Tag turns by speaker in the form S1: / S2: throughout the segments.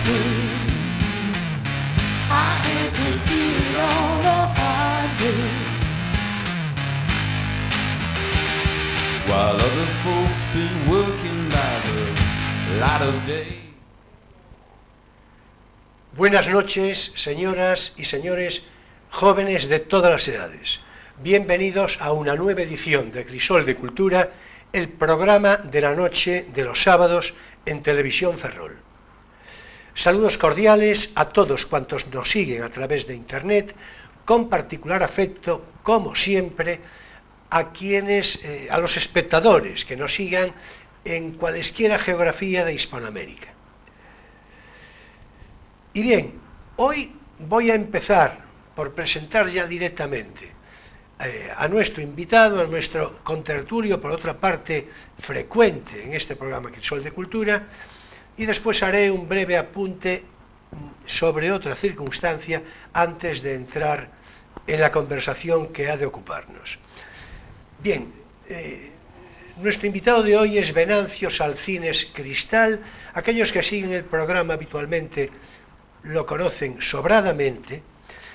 S1: While other folks been working by the light of day.
S2: Buenas noches, señoras y señores, jóvenes de todas las edades. Bienvenidos a una nueva edición de Crisol de Cultura, el programa de la noche de los sábados en Televisión Ferrol. Saludos cordiales a todos cuantos nos siguen a través de Internet, con particular afecto, como siempre, a los espectadores que nos sigan en cualesquiera geografía de Hispanoamérica. Y bien, hoy voy a empezar por presentar ya directamente a nuestro invitado, a nuestro contertulio, por otra parte frecuente en este programa Crisol de Cultura, y después haré un breve apunte sobre otra circunstancia antes de entrar en la conversación que ha de ocuparnos. Bien, nuestro invitado de hoy es Venancio Salcines Cristal. Aquellos que siguen el programa habitualmente lo conocen sobradamente.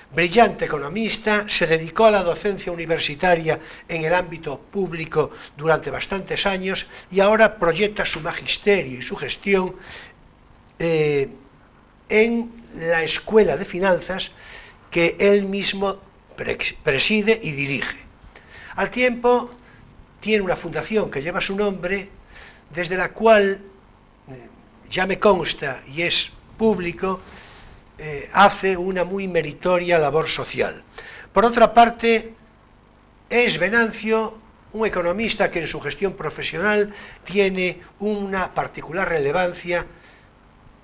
S2: Brillante economista, se dedicó a la docencia universitaria en el ámbito público durante bastantes años y ahora proyecta su magisterio y su gestión en la Escuela de Finanzas que él mismo preside y dirige. Al tiempo, tiene una fundación que lleva su nombre, desde la cual, ya me consta y es público, hace una muy meritoria labor social. Por otra parte, es Venancio un economista que en su gestión profesional tiene una particular relevancia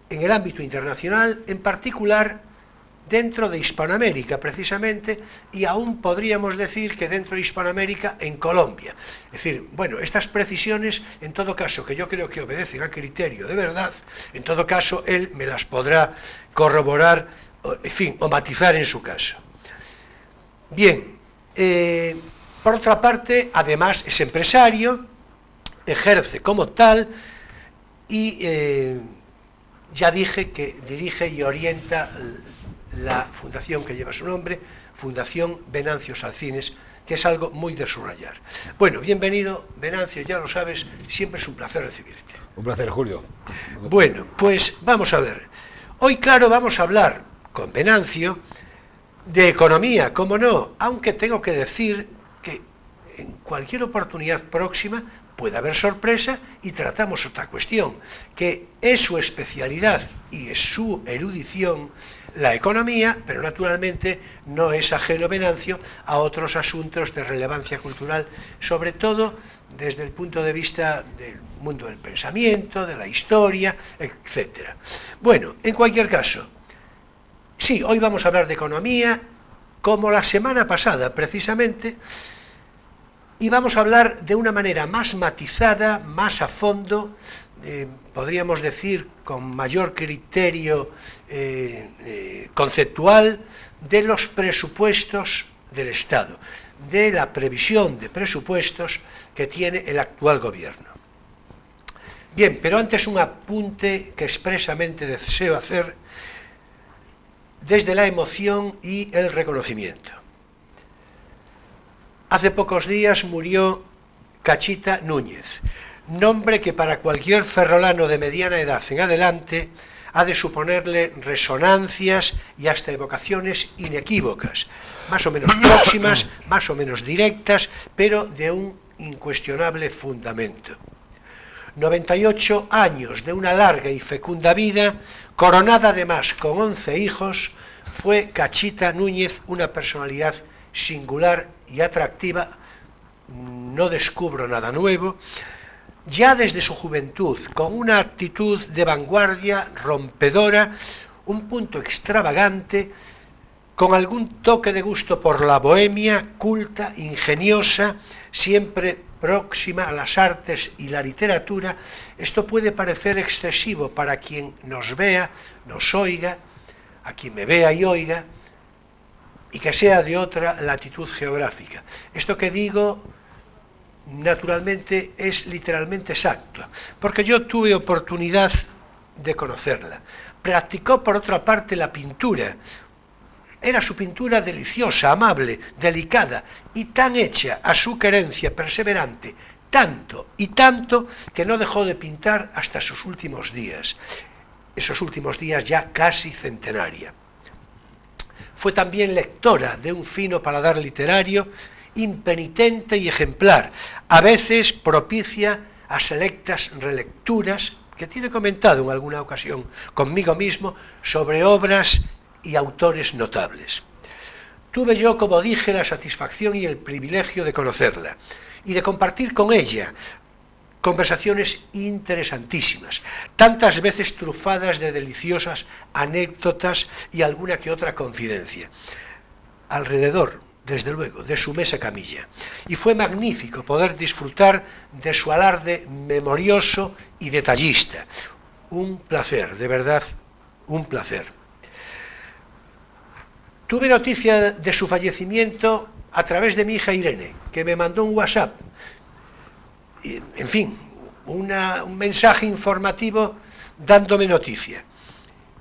S2: en el ámbito internacional, en particular dentro de Hispanoamérica, precisamente, y aún podríamos decir que dentro de Hispanoamérica en Colombia. Es decir, bueno, estas precisiones, en todo caso, que yo creo que obedecen a criterio de verdad, en todo caso, él me las podrá corroborar, en fin, o matizar en su caso. Bien, por otra parte, además es empresario, ejerce como tal, y ya dije que dirige y orienta la fundación que lleva su nombre, Fundación Venancio Salcines, que es algo muy de subrayar. Bueno, bienvenido, Venancio, ya lo sabes, siempre es un placer recibirte.
S3: Un placer, Julio.
S2: Bueno, pues vamos a ver. Hoy, claro, vamos a hablar con Venancio de economía, cómo no, aunque tengo que decir que en cualquier oportunidad próxima puede haber sorpresa y tratamos otra cuestión, que es su especialidad y es su erudición, la economía, pero naturalmente no es ajeno Venancio a otros asuntos de relevancia cultural, sobre todo desde el punto de vista del mundo del pensamiento, de la historia, etc. Bueno, en cualquier caso, sí, hoy vamos a hablar de economía, como la semana pasada precisamente, y vamos a hablar de una manera más matizada, más a fondo, podríamos decir con mayor criterio conceptual, de los presupuestos del Estado, de la previsión de presupuestos que tiene el actual gobierno. Bien, pero antes un apunte que expresamente deseo hacer desde la emoción y el reconocimiento. Hace pocos días murió Cachita Núñez, nombre que para cualquier ferrolano de mediana edad en adelante ha de suponerle resonancias y hasta evocaciones inequívocas, más o menos próximas, más o menos directas, pero de un incuestionable fundamento. 98 años de una larga y fecunda vida, coronada además con 11 hijos, fue Cachita Núñez una personalidad singular y atractiva, no descubro nada nuevo, ya desde su juventud, con una actitud de vanguardia rompedora, un punto extravagante, con algún toque de gusto por la bohemia, culta, ingeniosa, siempre próxima a las artes y la literatura. Esto puede parecer excesivo para quien nos vea, nos oiga, a quien me vea y oiga, y que sea de otra latitud geográfica. Esto que digo, naturalmente, es literalmente exacto, porque yo tuve oportunidad de conocerla. Practicó, por otra parte, la pintura. Era su pintura deliciosa, amable, delicada y tan hecha a su querencia perseverante, tanto y tanto, que no dejó de pintar hasta sus últimos días, esos últimos días ya casi centenaria. Fue también lectora de un fino paladar literario, impenitente y ejemplar, a veces propicia a selectas relecturas que tiene comentado en alguna ocasión conmigo mismo sobre obras y autores notables. Tuve yo, como dije, la satisfacción y el privilegio de conocerla y de compartir con ella conversaciones interesantísimas, tantas veces trufadas de deliciosas anécdotas y alguna que otra confidencia, alrededor, desde luego, de su mesa camilla. Y fue magnífico poder disfrutar de su alarde memorioso y detallista. Un placer, de verdad, un placer. Tuve noticia de su fallecimiento a través de mi hija Irene, que me mandó un WhatsApp, en fin, un mensaje informativo dándome noticia.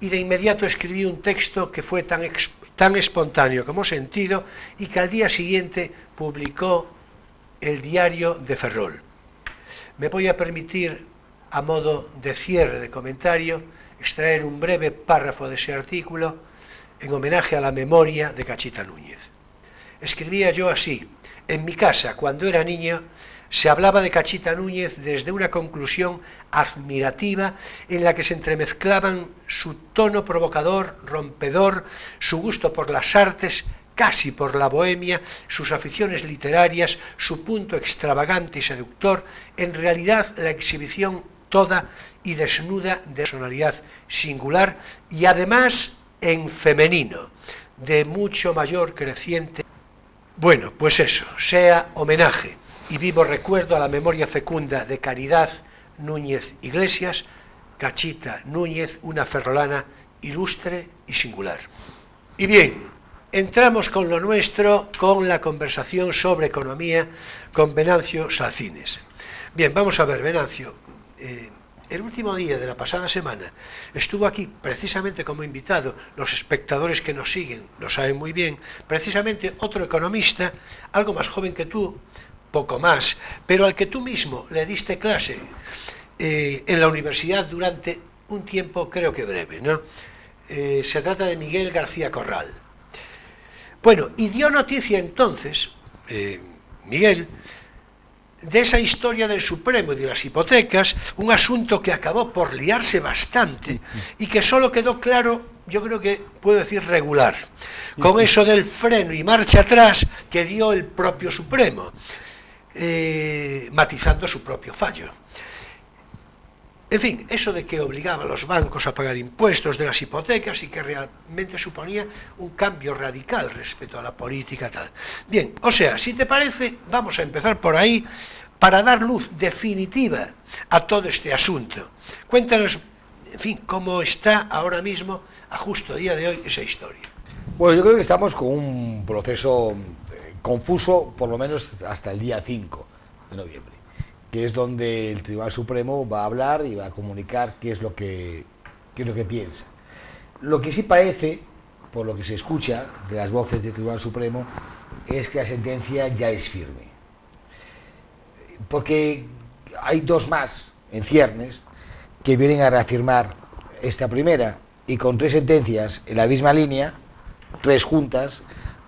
S2: Y de inmediato escribí un texto que fue tan espontáneo como sentido y que al día siguiente publicó el Diario de Ferrol. Me voy a permitir, a modo de cierre de comentario, extraer un breve párrafo de ese artículo en homenaje a la memoria de Cachita Núñez. Escribía yo así: en mi casa, cuando era niño, se hablaba de Cachita Núñez desde una conclusión admirativa en la que se entremezclaban su tono provocador, rompedor, su gusto por las artes, casi por la bohemia, sus aficiones literarias, su punto extravagante y seductor, en realidad la exhibición toda y desnuda de personalidad singular y además en femenino, de mucho mayor creciente. Bueno, pues eso, sea homenaje y vivo recuerdo a la memoria fecunda de Caridad Núñez Iglesias, Cachita Núñez, una ferrolana ilustre y singular. Y bien, entramos con lo nuestro, con la conversación sobre economía con Venancio Salcines. Bien, vamos a ver, Venancio, el último día de la pasada semana estuvo aquí precisamente como invitado, los espectadores que nos siguen lo saben muy bien, precisamente otro economista, algo más joven que tú, poco más, pero al que tú mismo le diste clase en la universidad durante un tiempo, creo que breve, ¿no? Se trata de Miguel García Corral. Bueno, y dio noticia entonces, Miguel, de esa historia del Supremo y de las hipotecas, un asunto que acabó por liarse bastante y que solo quedó claro, yo creo que puedo decir regular, con eso del freno y marcha atrás que dio el propio Supremo. Matizando su propio fallo. En fin, eso de que obligaba a los bancos a pagar impuestos de las hipotecas y que realmente suponía un cambio radical respecto a la política tal. Bien, o sea, si te parece, vamos a empezar por ahí para dar luz definitiva a todo este asunto. Cuéntanos, en fin, cómo está ahora mismo, a justo día de hoy, esa historia.
S3: Bueno, yo creo que estamos con un proceso confuso, por lo menos hasta el día 5 de noviembre, que es donde el Tribunal Supremo va a hablar y va a comunicar qué es lo que piensa. Lo que sí parece, por lo que se escucha de las voces del Tribunal Supremo, es que la sentencia ya es firme. Porque hay dos más en ciernes que vienen a reafirmar esta primera, y con tres sentencias en la misma línea, tres juntas,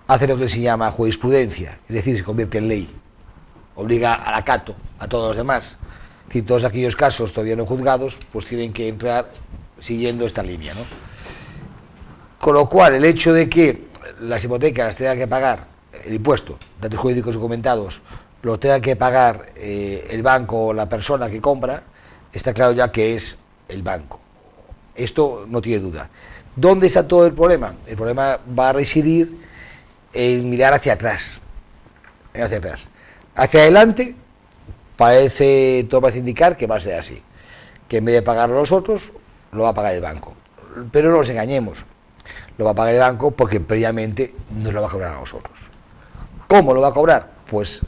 S3: hace lo que se llama jurisprudencia, es decir, se convierte en ley, obliga al acato a todos los demás. Es decir, todos aquellos casos todavía no juzgados, pues tienen que entrar siguiendo esta línea, ¿no? Con lo cual, el hecho de que las hipotecas tengan que pagar el impuesto, datos jurídicos documentados, lo tenga que pagar el banco o la persona que compra, está claro ya que es el banco. Esto no tiene duda. ¿Dónde está todo el problema? El problema va a residir en mirar hacia atrás. Hacia adelante todo parece indicar que va a ser así, que en vez de pagarlo nosotros, lo va a pagar el banco. Pero no nos engañemos, lo va a pagar el banco porque previamente nos lo va a cobrar a nosotros. ¿Cómo lo va a cobrar? Pues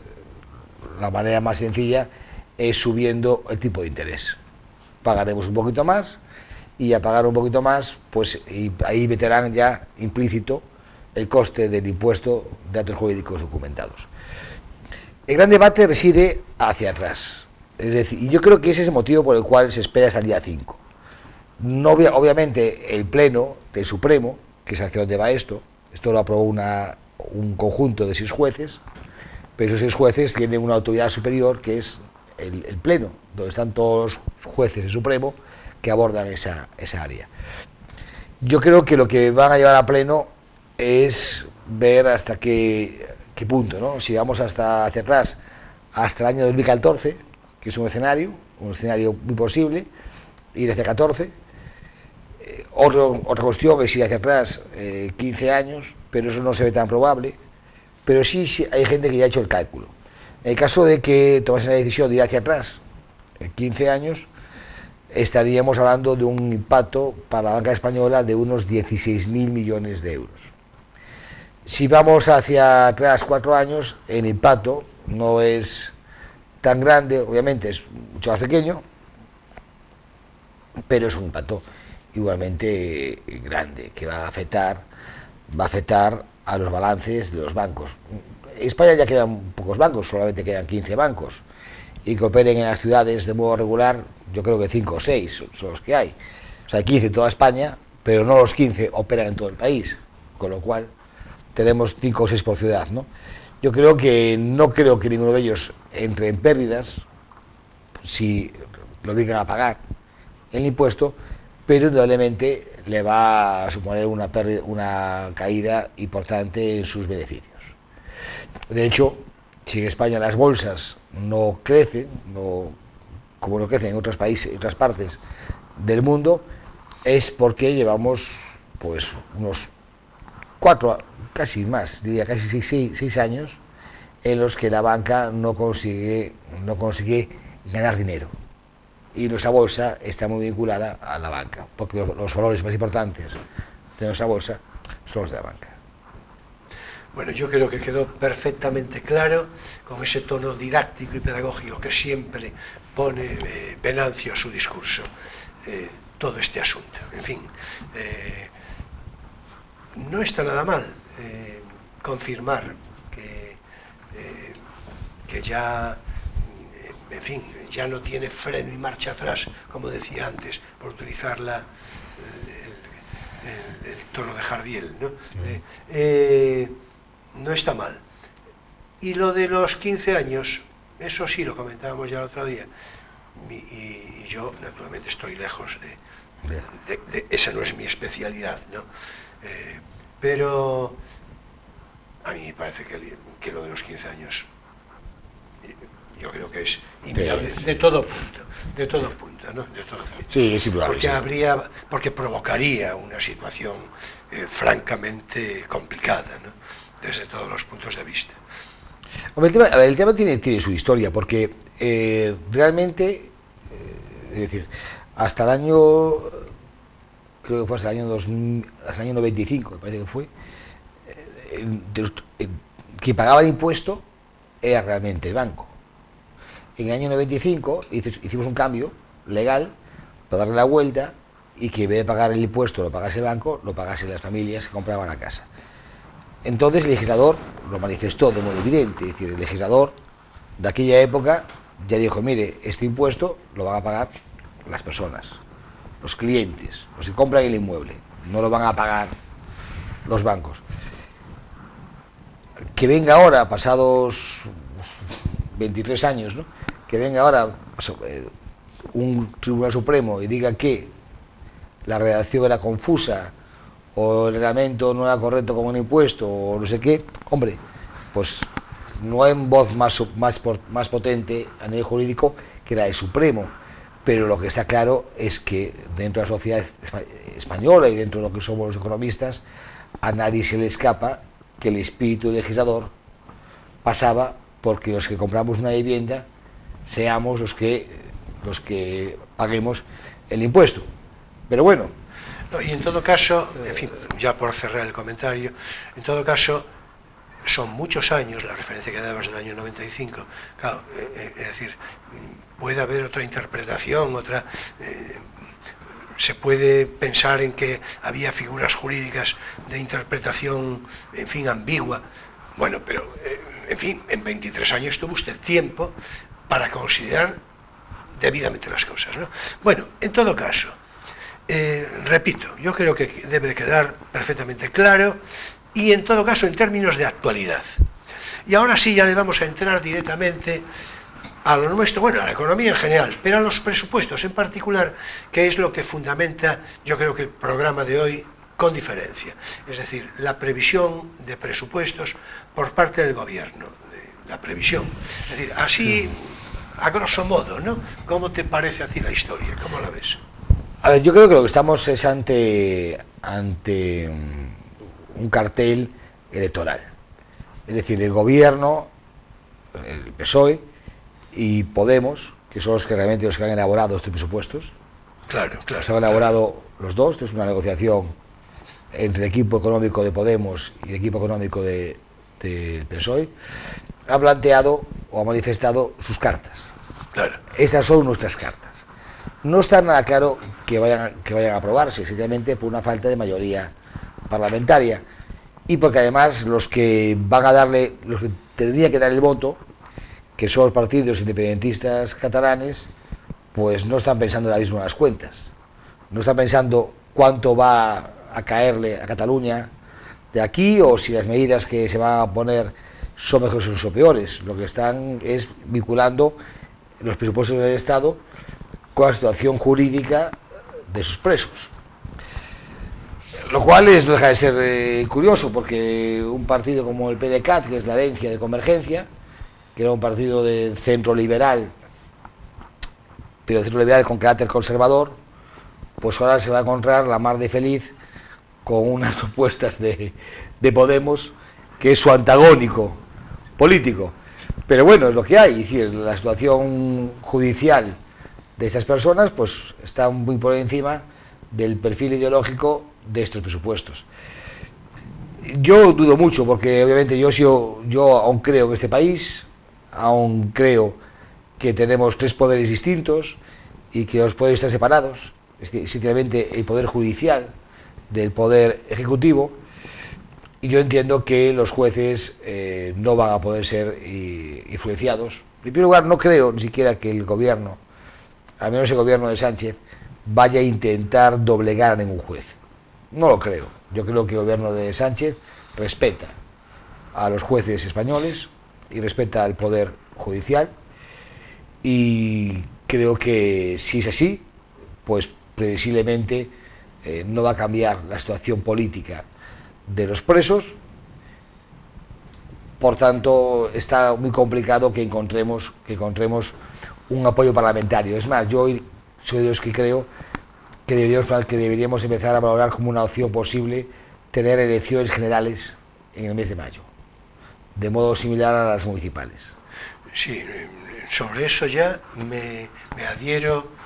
S3: la manera más sencilla es subiendo el tipo de interés. Pagaremos un poquito más y a pagar un poquito más, pues y ahí meterán ya implícito el coste del impuesto de actos jurídicos documentados. El gran debate reside hacia atrás, es decir, y yo creo que ese es el motivo por el cual se espera hasta el día 5. No, obviamente el Pleno del Supremo, que es hacia donde va esto lo aprobó un conjunto de 6 jueces, pero esos 6 jueces tienen una autoridad superior que es el Pleno, donde están todos los jueces del Supremo que abordan esa área. Yo creo que lo que van a llevar a Pleno es ver hasta qué punto, ¿no? Si vamos hacia atrás, hasta el año 2014, que es un escenario muy posible, ir hacia 14. Otra cuestión es ir hacia atrás 15 años, pero eso no se ve tan probable, pero sí hay gente que ya ha hecho el cálculo. En el caso de que tomasen la decisión de ir hacia atrás 15 años, estaríamos hablando de un impacto para la banca española de unos 16.000 millones de euros. Si vamos hacia atrás 4 años, el impacto no es tan grande, obviamente es mucho más pequeño, pero es un impacto igualmente grande, que va a afectar a los balances de los bancos. En España ya quedan pocos bancos, solamente quedan 15 bancos, y que operen en las ciudades de modo regular, yo creo que 5 o 6 son los que hay. O sea, 15 en toda España, pero no los 15 operan en todo el país, con lo cual tenemos 5 o 6 por ciudad, ¿no? Yo no creo que ninguno de ellos entre en pérdidas, si lo obligan a pagar el impuesto, pero indudablemente le va a suponer una caída importante en sus beneficios. De hecho, si en España las bolsas no crecen, como no crecen en otros países, en otras partes del mundo, es porque llevamos pues unos 4, casi más, diría casi 6 años en los que la banca no consigue ganar dinero. Y nuestra bolsa está muy vinculada a la banca, porque los valores más importantes de nuestra bolsa son los de la banca.
S2: Bueno, yo creo que quedó perfectamente claro, con ese tono didáctico y pedagógico que siempre pone Venancio a su discurso, todo este asunto. En fin, no está nada mal confirmar que ya, en fin, ya no tiene freno y marcha atrás, como decía antes, por utilizar el tono de Jardiel, ¿no? No está mal. Y lo de los 15 años, eso sí lo comentábamos ya el otro día, y yo naturalmente estoy lejos de esa no es mi especialidad, ¿no? Pero a mí me parece que lo de los 15 años yo creo que es inviable de todo punto, ¿no? De todo punto.
S3: Sí, es improbable.
S2: Porque provocaría una situación francamente complicada, ¿no? Desde todos los puntos de vista.
S3: El tema tiene su historia, porque realmente, es decir, hasta el año, creo que fue hasta el año 2000, hasta el año 95, me parece que fue, quien pagaba el impuesto era realmente el banco. En el año 95 hicimos un cambio legal para darle la vuelta y que en vez de pagar el impuesto lo pagase el banco, lo pagasen las familias que compraban la casa. Entonces el legislador lo manifestó de modo evidente, es decir, el legislador de aquella época ya dijo, mire, este impuesto lo van a pagar las personas, los clientes, los que compran el inmueble, no lo van a pagar los bancos. Que venga ahora, pasados 23 años, ¿no? Que venga ahora un Tribunal Supremo y diga que la redacción era confusa o el reglamento no era correcto con un impuesto o no sé qué, hombre, pues no hay voz más potente a nivel jurídico que la del Supremo, pero lo que está claro es que dentro de la sociedad española y dentro de lo que somos los economistas, a nadie se le escapa que el espíritu del legislador pasaba porque los que compramos una vivienda seamos los que paguemos el impuesto. Pero bueno.
S2: No, y en todo caso, en fin, ya por cerrar el comentario, en todo caso, son muchos años, la referencia que dabas del año 95, claro, es decir, puede haber otra interpretación, se puede pensar en que había figuras jurídicas de interpretación, en fin, ambigua. Bueno, pero, en fin, en 23 años tuvo usted tiempo para considerar debidamente las cosas, ¿no? Bueno, en todo caso, repito, yo creo que debe de quedar perfectamente claro, y en todo caso en términos de actualidad. Y ahora sí ya le vamos a entrar directamente a lo nuestro, bueno, a la economía en general, pero a los presupuestos en particular, que es lo que fundamenta, yo creo que el programa de hoy con diferencia. Es decir, la previsión de presupuestos por parte del gobierno, la previsión. Es decir, así, a grosso modo, ¿no? ¿Cómo te parece a ti la historia? ¿Cómo la ves?
S3: A ver, yo creo que lo que estamos es ante un cartel electoral. Es decir, el gobierno, el PSOE y Podemos, que son los que realmente los que han elaborado estos presupuestos.
S2: Claro, claro.
S3: Se han elaborado los dos, esto es una negociación entre el equipo económico de Podemos y el equipo económico del PSOE, ha planteado o ha manifestado sus cartas.
S2: Claro.
S3: Estas son nuestras cartas. No está nada claro que vayan a aprobarse, sencillamente por una falta de mayoría parlamentaria y porque además los que tendrían que dar el voto, que son los partidos independentistas catalanes, pues no están pensando ahora mismo en las cuentas, no están pensando cuánto va a caerle a Cataluña de aquí o si las medidas que se van a poner son mejores o peores. Lo que están es vinculando los presupuestos del Estado con la situación jurídica de sus presos. Lo cual no deja de ser curioso, porque un partido como el PDeCAT, que es la herencia de Convergencia, que era un partido de centro liberal, pero centro liberal con carácter conservador, pues ahora se va a encontrar la mar de feliz con unas propuestas de Podemos, que es su antagónico político. Pero bueno, es lo que hay, es decir, la situación judicial de estas personas pues está muy por encima del perfil ideológico de estos presupuestos. Yo dudo mucho, porque obviamente yo aún creo en este país, aún creo que tenemos tres poderes distintos y que los poderes están separados, es decir, sinceramente el poder judicial del poder ejecutivo, y yo entiendo que los jueces no van a poder ser influenciados. En primer lugar, no creo ni siquiera que el gobierno, al menos el gobierno de Sánchez, vaya a intentar doblegar a ningún juez. No lo creo. Yo creo que el gobierno de Sánchez respeta a los jueces españoles y respeta al poder judicial, y creo que si es así, pues previsiblemente no va a cambiar la situación política de los presos. Por tanto, está muy complicado que encontremos un apoyo parlamentario. Es más, yo soy de los que creo que deberíamos empezar a valorar como una opción posible tener elecciones generales en el mes de mayo, de modo similar a las municipales.
S2: Sí, sobre eso ya me adhiero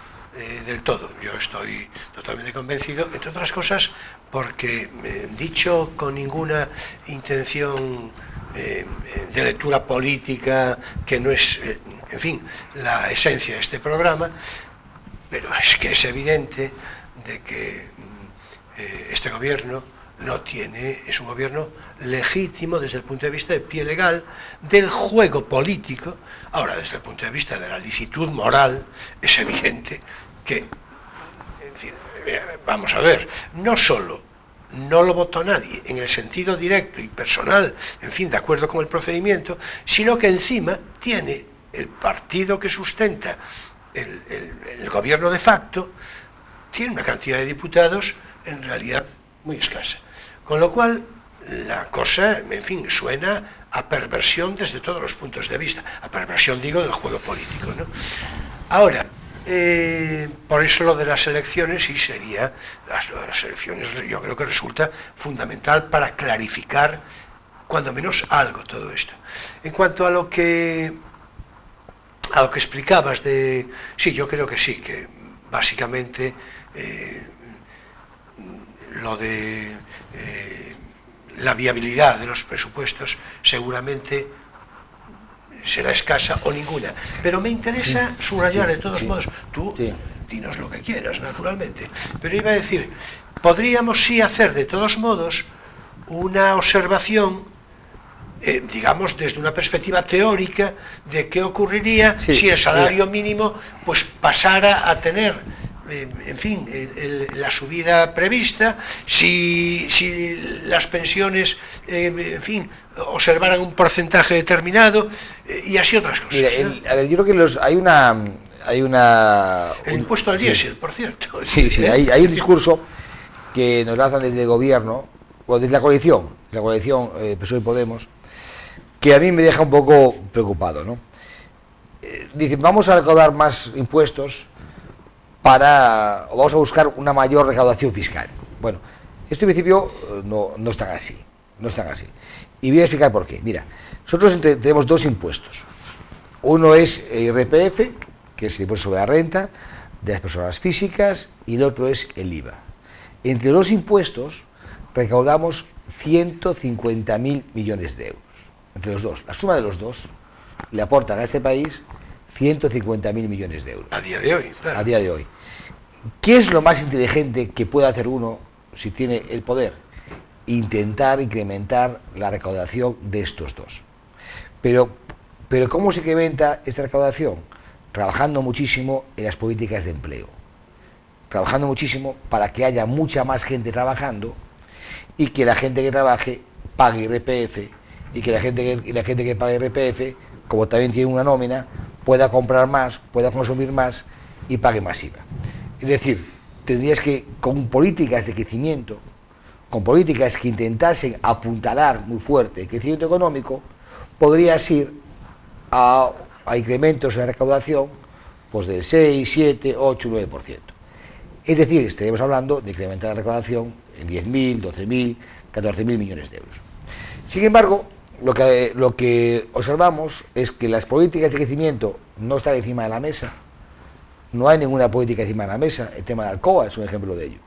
S2: del todo. Yo estoy totalmente convencido, entre otras cosas porque, dicho con ninguna intención de lectura política, que no es, en fin, la esencia de este programa, pero es que es evidente de que este gobierno es un gobierno legítimo desde el punto de vista de pie legal del juego político. Ahora, desde el punto de vista de la licitud moral, es evidente que, en fin, vamos a ver, no solo no lo votó nadie en el sentido directo y personal, en fin, de acuerdo con el procedimiento, sino que encima tiene el partido que sustenta el gobierno de facto, tiene una cantidad de diputados en realidad muy escasa. Con lo cual, la cosa, en fin, suena a perversión desde todos los puntos de vista. A perversión, digo, del juego político, ¿no? Ahora, por eso lo de las elecciones, sí sería, las elecciones yo creo que resulta fundamental para clarificar, cuando menos, algo todo esto. En cuanto a lo que explicabas de... Sí, yo creo que sí, que básicamente lo de la viabilidad de los presupuestos seguramente será escasa o ninguna, pero me interesa subrayar de todos modos, tú dinos lo que quieras, naturalmente. Pero iba a decir, podríamos sí hacer de todos modos una observación, digamos, desde una perspectiva teórica de qué ocurriría si el salario mínimo pues pasara a tener, en fin, la subida prevista, si las pensiones, en fin, observaran un porcentaje determinado, y así otras cosas.
S3: Mira, a ver, yo creo que hay
S2: el impuesto al diésel, por cierto.
S3: Sí, hay un discurso que nos lanzan desde el gobierno, o desde la coalición PSOE y Podemos, que a mí me deja un poco preocupado, ¿no? Dicen, vamos a recaudar más impuestos o vamos a buscar una mayor recaudación fiscal. Bueno, esto en principio no es tan así, Y voy a explicar por qué. Mira, nosotros tenemos dos impuestos. Uno es el IRPF, que es el impuesto sobre la renta de las personas físicas, y el otro es el IVA. Entre los impuestos recaudamos 150.000 millones de euros. Entre los dos, la suma de los dos le aportan a este país 150.000 millones de euros.
S2: A día de hoy, claro.
S3: A día de hoy. ¿Qué es lo más inteligente que puede hacer uno si tiene el poder? Intentar incrementar la recaudación de estos dos. Pero ¿cómo se incrementa esta recaudación? Trabajando muchísimo en las políticas de empleo. Trabajando muchísimo para que haya mucha más gente trabajando y que la gente que trabaje pague IRPF, y que la gente que pague IRPF, como también tiene una nómina, pueda comprar más, pueda consumir más y pague más IVA. Es decir, tendrías que, con políticas de crecimiento, con políticas que intentasen apuntalar muy fuerte el crecimiento económico, podrías ir a incrementos de recaudación pues del 6, 7, 8, 9%. Es decir, estaríamos hablando de incrementar la recaudación en 10.000, 12.000, 14.000 millones de euros. Sin embargo, lo que observamos es que las políticas de crecimiento no están encima de la mesa. No hay ninguna política encima de la mesa. El tema de Alcoa es un ejemplo de ello.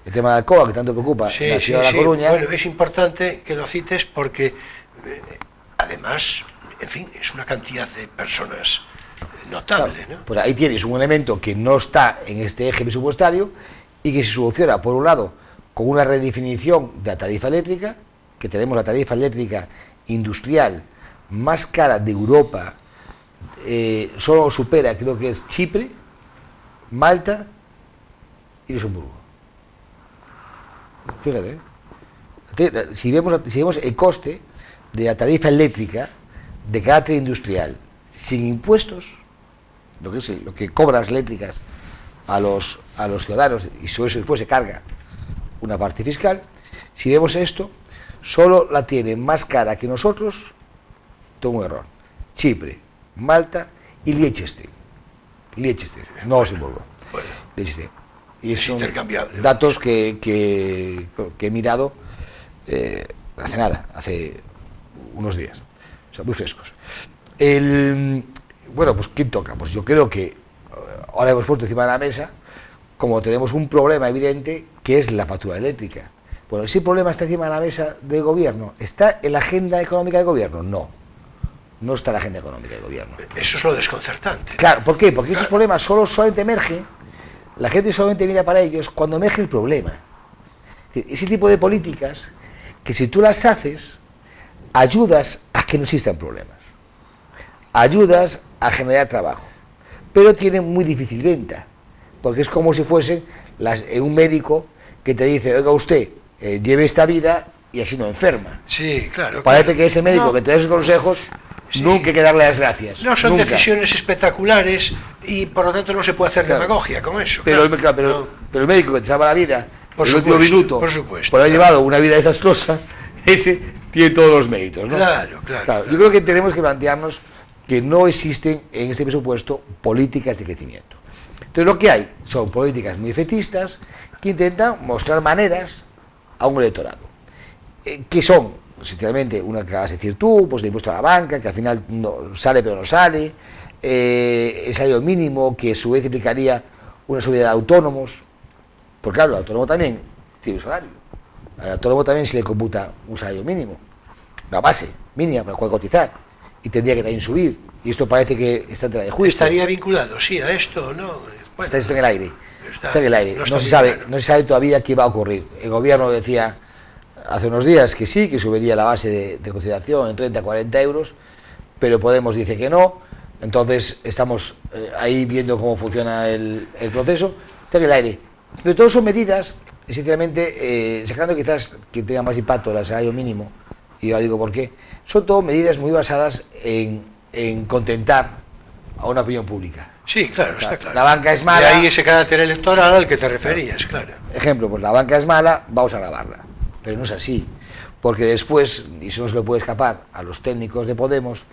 S3: El tema de Alcoa, que tanto preocupa en la ciudad de La Coruña.
S2: Bueno, es importante que lo cites porque, además, en fin, es una cantidad de personas notable,
S3: claro,
S2: ¿no?
S3: Pues ahí tienes un elemento que no está en este eje presupuestario y que se soluciona, por un lado, con una redefinición de la tarifa eléctrica, que tenemos la tarifa eléctrica industrial más cara de Europa, solo supera, creo que es Chipre, Malta y Luxemburgo. Fíjate, si vemos el coste de la tarifa eléctrica de carácter industrial sin impuestos, lo que cobran las eléctricas a los ciudadanos, y sobre eso después se carga una parte fiscal, si vemos esto, solo la tienen más cara que nosotros, tengo un error, Chipre, Malta y Liechtenstein, no Luxemburgo,
S2: bueno,
S3: Liechtenstein. Y son
S2: intercambiable,
S3: datos que he mirado hace nada, hace unos días, o sea, muy frescos. Bueno, pues ¿quién toca? Pues yo creo que ahora hemos puesto encima de la mesa, como tenemos un problema evidente, que es la factura eléctrica. Bueno, ¿ese problema está encima de la mesa del gobierno? ¿Está en la agenda económica del gobierno? No está en la agenda económica del gobierno.
S2: Eso es lo desconcertante.
S3: Claro, ¿por qué? Porque esos problemas solamente emergen, la gente solamente mira para ellos cuando emerge el problema. Ese tipo de políticas, que si tú las haces, ayudas a que no existan problemas. Ayudas a generar trabajo, pero tienen muy difícil venta, porque es como si fuese un médico que te dice, oiga usted, lleve esta vida y así no enferma.
S2: Sí, claro.
S3: Parece que ese médico que te da esos consejos, nunca hay que darle las gracias.
S2: No son
S3: nunca.
S2: decisiones espectaculares y por lo tanto no se puede hacer demagogia con eso.
S3: Pero el médico que te salva la vida,
S2: por
S3: el
S2: supuesto,
S3: último minuto,
S2: por supuesto,
S3: por haber llevado una vida desastrosa, ese tiene todos los méritos, ¿no?
S2: Claro.
S3: Yo creo que tenemos que plantearnos que no existen en este presupuesto políticas de crecimiento. Entonces lo que hay son políticas muy efectistas que intentan mostrar maneras a un electorado, que son, sinceramente, una que acabas de decir tú, pues el impuesto a la banca, que al final no sale pero no sale, el salario mínimo, que a su vez implicaría una subida de autónomos, porque claro, el autónomo también tiene un salario, al autónomo también se le computa un salario mínimo, la base mínima para poder cotizar, y tendría que también subir, y esto parece que está en tela de juicio.
S2: ¿Estaría vinculado, sí, a esto o no? Bueno,
S3: está esto en el aire.
S2: está-
S3: Está en el aire.
S2: no está
S3: No se
S2: bien
S3: sabe,
S2: claro.
S3: no se sabe todavía qué va a ocurrir. El gobierno decía hace unos días que sí, que subiría la base de cotización en 30 a 40 euros, pero Podemos dice que no. Entonces estamos ahí viendo cómo funciona el proceso. Está en el aire. Pero todo son medidas, sinceramente, sacando quizás que tenga más impacto el salario mínimo, y yo digo por qué, son todo medidas muy basadas en contentar a una opinión pública.
S2: Sí, claro, está claro.
S3: La banca es mala.
S2: De ahí ese carácter electoral al que te referías, claro.
S3: Ejemplo, pues la banca es mala, vamos a grabarla. Pero no es así, porque después, y eso no se le puede escapar a los técnicos de Podemos,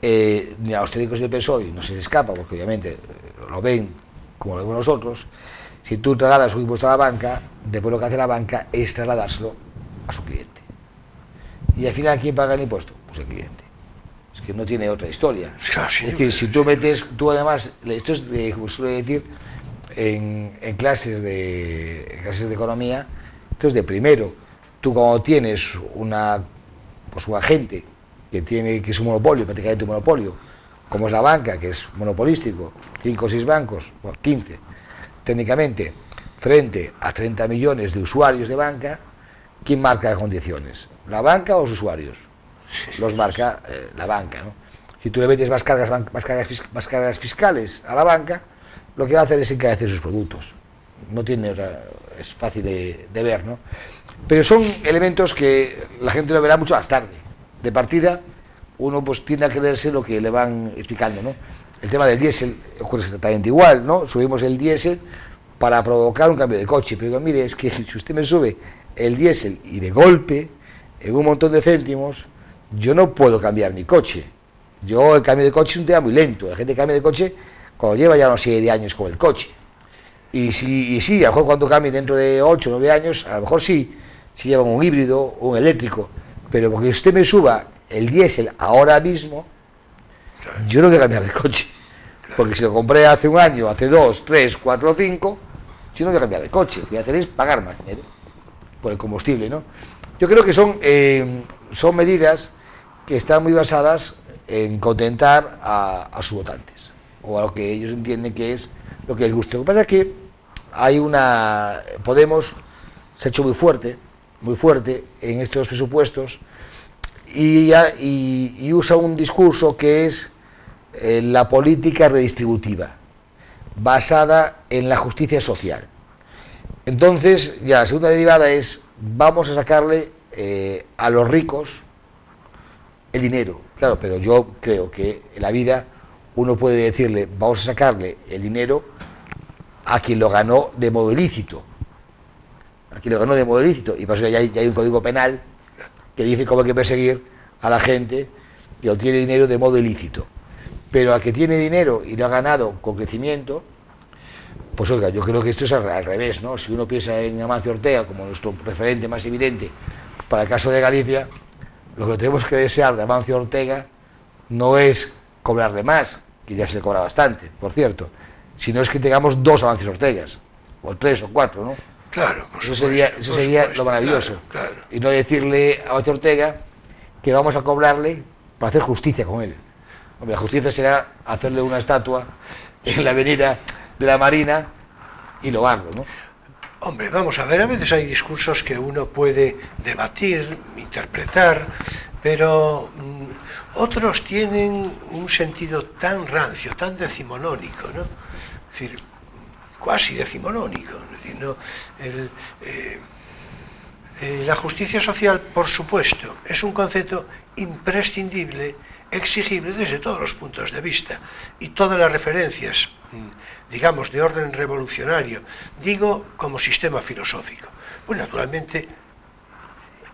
S3: ni a los técnicos del PSOE, no se les escapa, porque obviamente lo ven como lo vemos nosotros. Si tú trasladas un impuesto a la banca, después lo que hace la banca es trasladárselo a su cliente. Y al final, ¿quién paga el impuesto? Pues el cliente. Es que no tiene otra historia.
S2: Claro, sí,
S3: Es decir, si tú metes, tú además, esto es, como suele decir, en clases de economía, esto es de primero. Tú cuando tienes un agente que es un monopolio, prácticamente un monopolio, como es la banca, que es monopolístico, 5 o 6 bancos, bueno, 15, técnicamente, frente a 30 millones de usuarios de banca, ¿quién marca las condiciones? ¿La banca o los usuarios? Los marca la banca, ¿no? Si tú le metes más cargas fiscales a la banca, lo que va a hacer es encarecer sus productos. No tiene, es fácil de ver, ¿no? Pero son elementos que la gente lo verá mucho más tarde. De partida, uno pues tiende a creerse lo que le van explicando, ¿no? El tema del diésel ocurre exactamente igual, ¿no? Subimos el diésel para provocar un cambio de coche, pero mire, es que si usted me sube el diésel y de golpe, en un montón de céntimos, yo no puedo cambiar mi coche. El cambio de coche es un tema muy lento. La gente cambia de coche cuando lleva ya unos 7 años con el coche. Y sí, a lo mejor cuando cambie dentro de 8 o 9 años, a lo mejor sí, si llevan un híbrido o un eléctrico. Pero porque usted me suba el diésel ahora mismo,
S2: Claro.
S3: yo no voy a cambiar de coche. Porque si lo compré hace un año, hace 2, 3, 4 o 5, yo no voy a cambiar de coche. Lo que voy a hacer es pagar más dinero por el combustible, ¿no? Yo creo que son medidas que están muy basadas en contentar a sus votantes, o a lo que ellos entienden que es lo que les gusta. Lo que pasa es que Podemos se ha hecho muy fuerte en estos presupuestos y usa un discurso que es la política redistributiva, basada en la justicia social. Entonces, ya la segunda derivada es, vamos a sacarle a los ricos el dinero. Claro, pero yo creo que en la vida uno puede decirle, vamos a sacarle el dinero a quien lo ganó de modo ilícito. A quien lo ganó de modo ilícito. Y por eso ya hay un código penal que dice cómo hay que perseguir a la gente que obtiene dinero de modo ilícito. Pero al que tiene dinero y lo ha ganado con crecimiento, pues oiga, yo creo que esto es al revés, ¿no? Si uno piensa en Amancio Ortega como nuestro referente más evidente para el caso de Galicia, lo que tenemos que desear de Amancio Ortega no es cobrarle más, que ya se le cobra bastante, por cierto, sino es que tengamos 2 Amancios Ortegas, o 3 o 4, ¿no?
S2: Claro, por
S3: Eso
S2: supuesto,
S3: sería lo maravilloso.
S2: Claro, claro.
S3: Y no decirle a Amancio Ortega que vamos a cobrarle para hacer justicia con él. Hombre, la justicia será hacerle una estatua en la avenida de la Marina y loarlo, ¿no?
S2: Hombre, vamos a ver, a veces hay discursos que uno puede debatir, interpretar, pero otros tienen un sentido tan rancio, tan decimonónico, ¿no? Es decir, cuasi decimonónico. Es decir, ¿no? La justicia social, por supuesto, es un concepto imprescindible, exigible desde todos los puntos de vista, y todas las referencias, digamos, de orden revolucionario, digo como sistema filosófico, pues naturalmente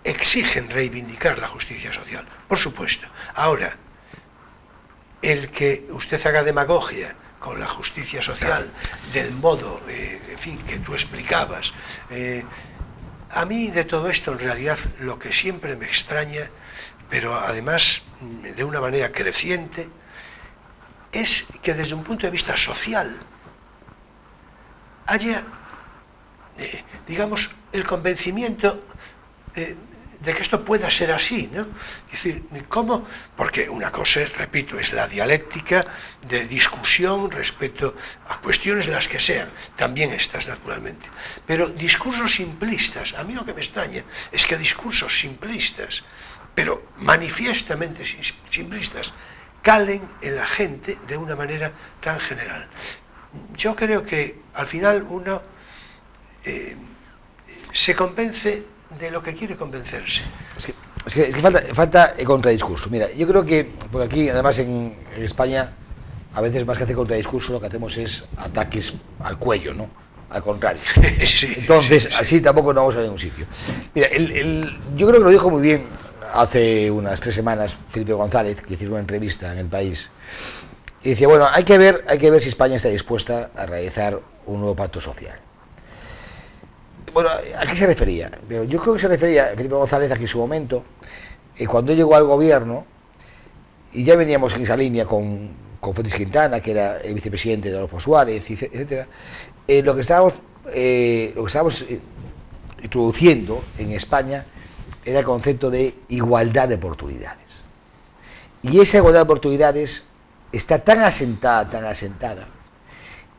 S2: exigen reivindicar la justicia social, por supuesto. Ahora, el que usted haga demagogia con la justicia social del modo, en fin, que tú explicabas, a mí de todo esto en realidad lo que siempre me extraña, pero además de una manera creciente, es que desde un punto de vista social haya, digamos, el convencimiento de que esto pueda ser así, ¿no? Es decir, ¿cómo? Porque una cosa, repito, es la dialéctica de discusión respecto a cuestiones las que sean, también estas, naturalmente. Pero discursos simplistas, a mí lo que me extraña es que discursos simplistas, pero manifiestamente simplistas, calen en la gente de una manera tan general. Yo creo que al final uno se convence de lo que quiere convencerse.
S3: Es que falta el contradiscurso. Mira, yo creo que, por aquí, además en España, a veces más que hacer contradiscurso, lo que hacemos es ataques al cuello, ¿no? Al contrario.
S2: Sí,
S3: Entonces,
S2: sí.
S3: así tampoco no vamos a ningún sitio. Mira, yo creo que lo dijo muy bien hace unas 3 semanas Felipe González, que hizo una entrevista en El País, y decía, bueno, hay que ver si España está dispuesta a realizar un nuevo pacto social. Bueno, ¿a qué se refería? Pero yo creo que se refería a Felipe González aquí en su momento, cuando llegó al gobierno, y ya veníamos en esa línea con Félix Quintana, que era el vicepresidente de Adolfo Suárez, etc. Lo que estábamos introduciendo en España era el concepto de igualdad de oportunidades. Y esa igualdad de oportunidades está tan asentada,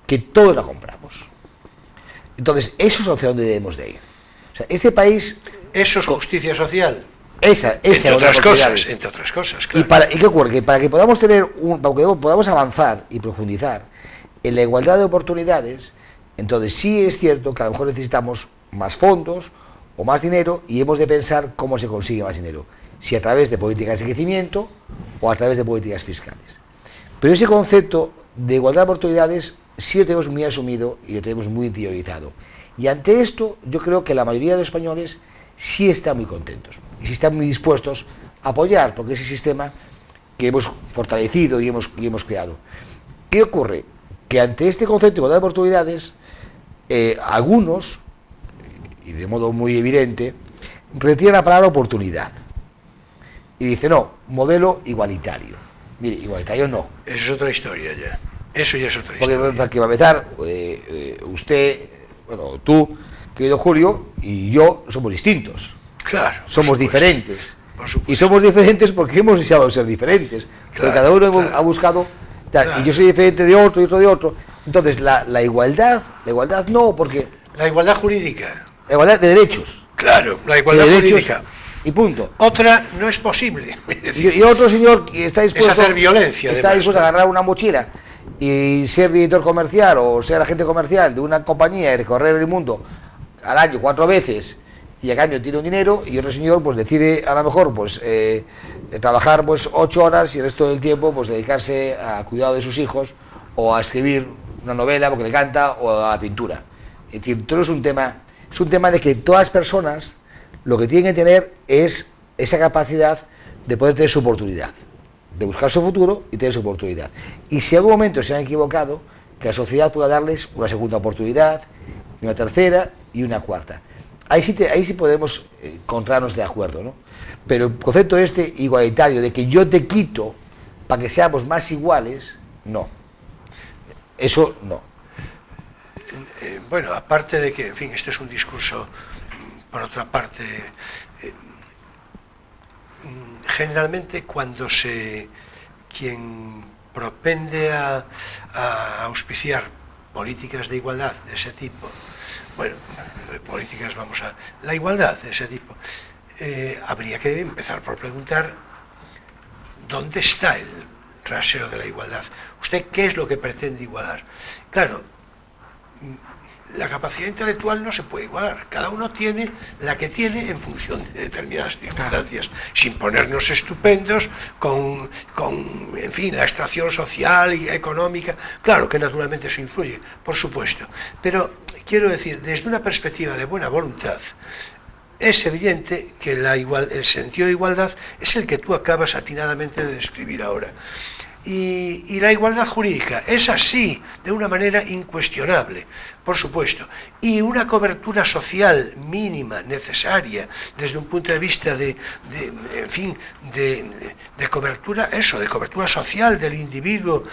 S3: que todos la compramos. Entonces, eso es hacia donde debemos de ir. O sea, este país...
S2: Eso es justicia social.
S3: Esa
S2: entre otras cosas, claro.
S3: ¿Y qué ocurre? Que para que podamos podamos avanzar y profundizar en la igualdad de oportunidades, entonces sí es cierto que a lo mejor necesitamos más fondos o más dinero, y hemos de pensar cómo se consigue más dinero, si a través de políticas de crecimiento o a través de políticas fiscales. Pero ese concepto de igualdad de oportunidades sí lo tenemos muy asumido y lo tenemos muy interiorizado. Y ante esto, yo creo que la mayoría de los españoles sí están muy contentos y sí están muy dispuestos a apoyar, porque es el sistema que hemos fortalecido y hemos creado. ¿Qué ocurre? Que ante este concepto de igualdad de oportunidades, algunos, y de modo muy evidente, retiran la palabra oportunidad y dicen, no, modelo igualitario. Mire, igualitario no.
S2: Eso es otra historia ya. Eso ya es otra
S3: historia. Porque va a empezar, usted, bueno, tú, querido Julio, y yo somos distintos.
S2: Claro.
S3: Somos diferentes.
S2: Por supuesto.
S3: Y somos diferentes porque hemos deseado ser diferentes. Claro, porque cada uno ha buscado... Claro. Y yo soy diferente de otro y otro de otro. Entonces, la igualdad no, porque...
S2: La igualdad jurídica.
S3: La igualdad de derechos.
S2: Claro, la igualdad jurídica.
S3: Y punto.
S2: Otra no es posible.
S3: Y otro señor que está dispuesto...
S2: Es hacer violencia.
S3: Está dispuesto a agarrar una mochila y ser director comercial o ser agente comercial de una compañía y recorrer el mundo al año 4 veces, y a cambio tiene un dinero, y otro señor pues decide a lo mejor pues trabajar pues 8 horas y el resto del tiempo pues dedicarse a cuidado de sus hijos o a escribir una novela porque le encanta, o a la pintura. Es decir, todo es un tema de que todas las personas lo que tienen que tener es esa capacidad de poder tener su oportunidad, de buscar su futuro y tener su oportunidad. Y si en algún momento se han equivocado, que la sociedad pueda darles una segunda oportunidad, una tercera y una cuarta. Ahí sí podemos encontrarnos de acuerdo, ¿no? Pero el concepto igualitario, de que yo te quito para que seamos más iguales, no. Eso no.
S2: Bueno, aparte de que, en fin, este es un discurso, por otra parte, generalmente cuando quien propende a auspiciar políticas de igualdad de ese tipo, bueno, políticas, la igualdad de ese tipo, habría que empezar por preguntar dónde está el rasero de la igualdad. ¿Usted qué es lo que pretende igualar? Claro, la capacidad intelectual no se puede igualar. Cada uno tiene la que tiene en función de determinadas circunstancias, sin ponernos estupendos con en fin, la extracción social y económica. Claro que naturalmente eso influye, por supuesto. Pero quiero decir, desde una perspectiva de buena voluntad, es evidente que el sentido de igualdad es el que tú acabas atinadamente de describir ahora. Y la igualdad jurídica es así, de una manera incuestionable. por supuesto, y una cobertura social mínima, necesaria, desde un punto de vista de cobertura, eso, de cobertura social del individuo,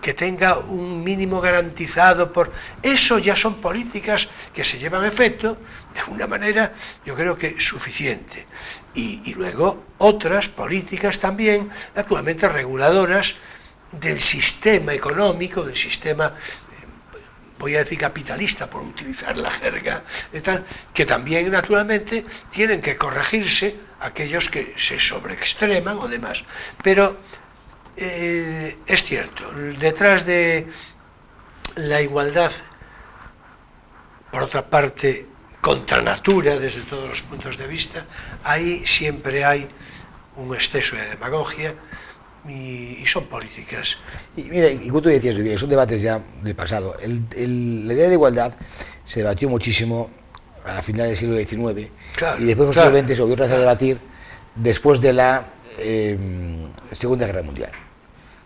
S2: que tenga un mínimo garantizado por... Eso ya son políticas que se llevan a efecto de una manera, yo creo que suficiente. Y luego otras políticas también, naturalmente reguladoras del sistema económico, del sistema... voy a decir capitalista, por utilizar la jerga de tal, que también naturalmente tienen que corregirse aquellos que se sobreextreman o demás. Pero es cierto, detrás de la igualdad, por otra parte, contra natura, desde todos los puntos de vista, ahí siempre hay un exceso de demagogia, y son políticas.
S3: Y mira, y como tú decías, son debates ya del pasado. La idea de igualdad se debatió muchísimo a finales del siglo XIX, claro, y después posteriormente se volvió otra vez a debatir después de la Segunda Guerra Mundial.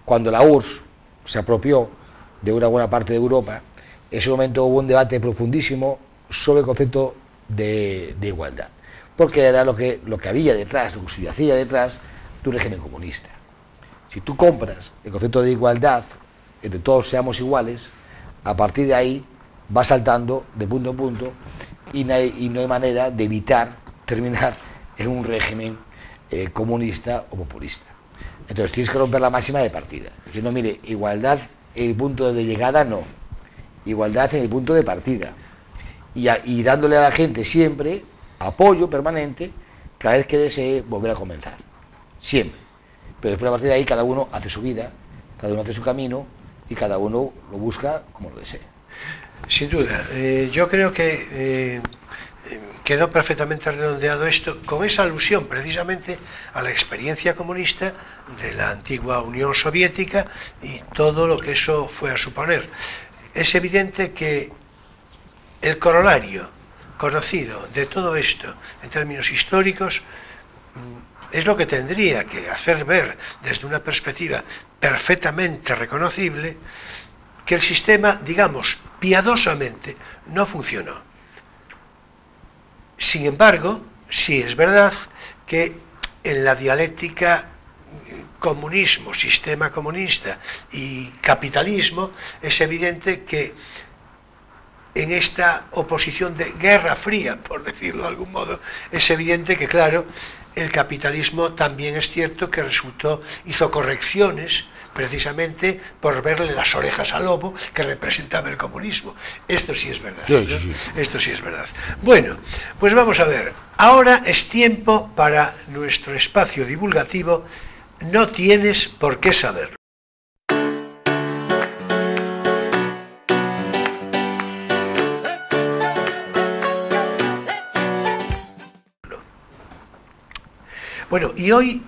S3: Cuando la URSS se apropió de una buena parte de Europa, en ese momento hubo un debate profundísimo sobre el concepto de igualdad, porque era lo que había detrás, lo que subyacía detrás de un régimen comunista. Si tú compras el concepto de igualdad, entre todos seamos iguales, a partir de ahí va saltando de punto en punto y no hay manera de evitar terminar en un régimen comunista o populista. Entonces tienes que romper la máxima de partida. Diciendo, mire, igualdad en el punto de llegada no, igualdad en el punto de partida. Y dándole a la gente siempre apoyo permanente cada vez que desee volver a comenzar. Siempre. Pero después a partir de ahí cada uno hace su vida, cada uno hace su camino y cada uno lo busca como lo desee.
S2: Sin duda, yo creo que quedó perfectamente redondeado esto con esa alusión precisamente a la experiencia comunista de la antigua Unión Soviética y todo lo que eso fue a suponer. Es evidente que el corolario conocido de todo esto en términos históricos es lo que tendría que hacer ver desde una perspectiva perfectamente reconocible que el sistema, digamos, piadosamente no funcionó. Sin embargo, sí es verdad que en la dialéctica comunismo, sistema comunista y capitalismo, es evidente que en esta oposición de guerra fría, por decirlo de algún modo, es evidente que, claro, el capitalismo también es cierto que hizo correcciones precisamente por verle las orejas al lobo que representaba el comunismo. Esto sí es verdad, ¿no? Sí. Esto sí es verdad. Bueno, pues vamos a ver. Ahora es tiempo para nuestro espacio divulgativo. No tienes por qué saberlo. Bueno, y hoy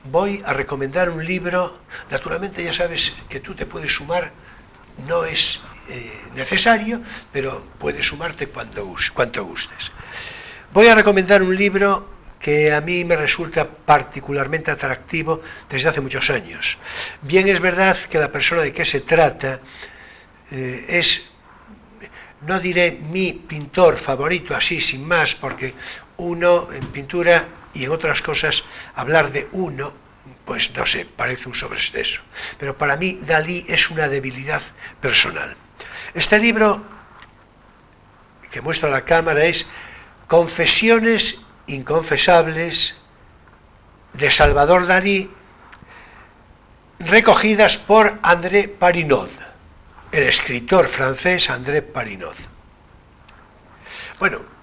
S2: voy a recomendar un libro. Naturalmente ya sabes que tú te puedes sumar, no es necesario, pero puedes sumarte cuanto gustes. Voy a recomendar un libro que a mí me resulta particularmente atractivo desde hace muchos años. Bien es verdad que la persona de que se trata es, no diré mi pintor favorito así sin más, porque uno en pintura y en otras cosas, hablar de uno, pues no sé, parece un sobreexceso. Pero para mí Dalí es una debilidad personal. Este libro que muestro a la cámara es Confesiones inconfesables de Salvador Dalí, recogidas por André Parinod, el escritor francés André Parinod. Bueno,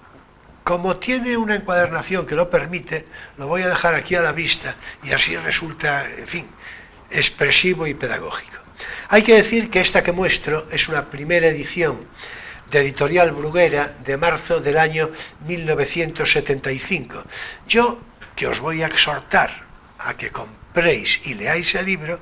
S2: como tiene una encuadernación que lo permite, lo voy a dejar aquí a la vista y así resulta, en fin, expresivo y pedagógico. Hay que decir que esta que muestro es una primera edición de Editorial Bruguera de marzo del año 1975. Yo, que os voy a exhortar a que compréis y leáis el libro,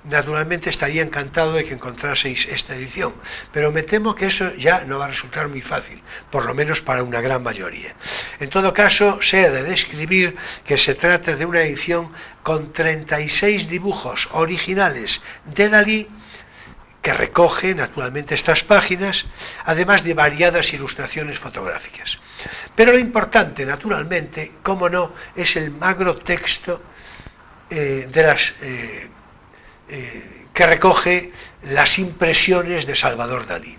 S2: naturalmente estaría encantado de que encontraseis esta edición, pero me temo que eso ya no va a resultar muy fácil, por lo menos para una gran mayoría. En todo caso, se ha de describir que se trata de una edición con 36 dibujos originales de Dalí, que recoge naturalmente estas páginas, además de variadas ilustraciones fotográficas. Pero lo importante, naturalmente, cómo no, es el magro texto que recoge las impresiones de Salvador Dalí.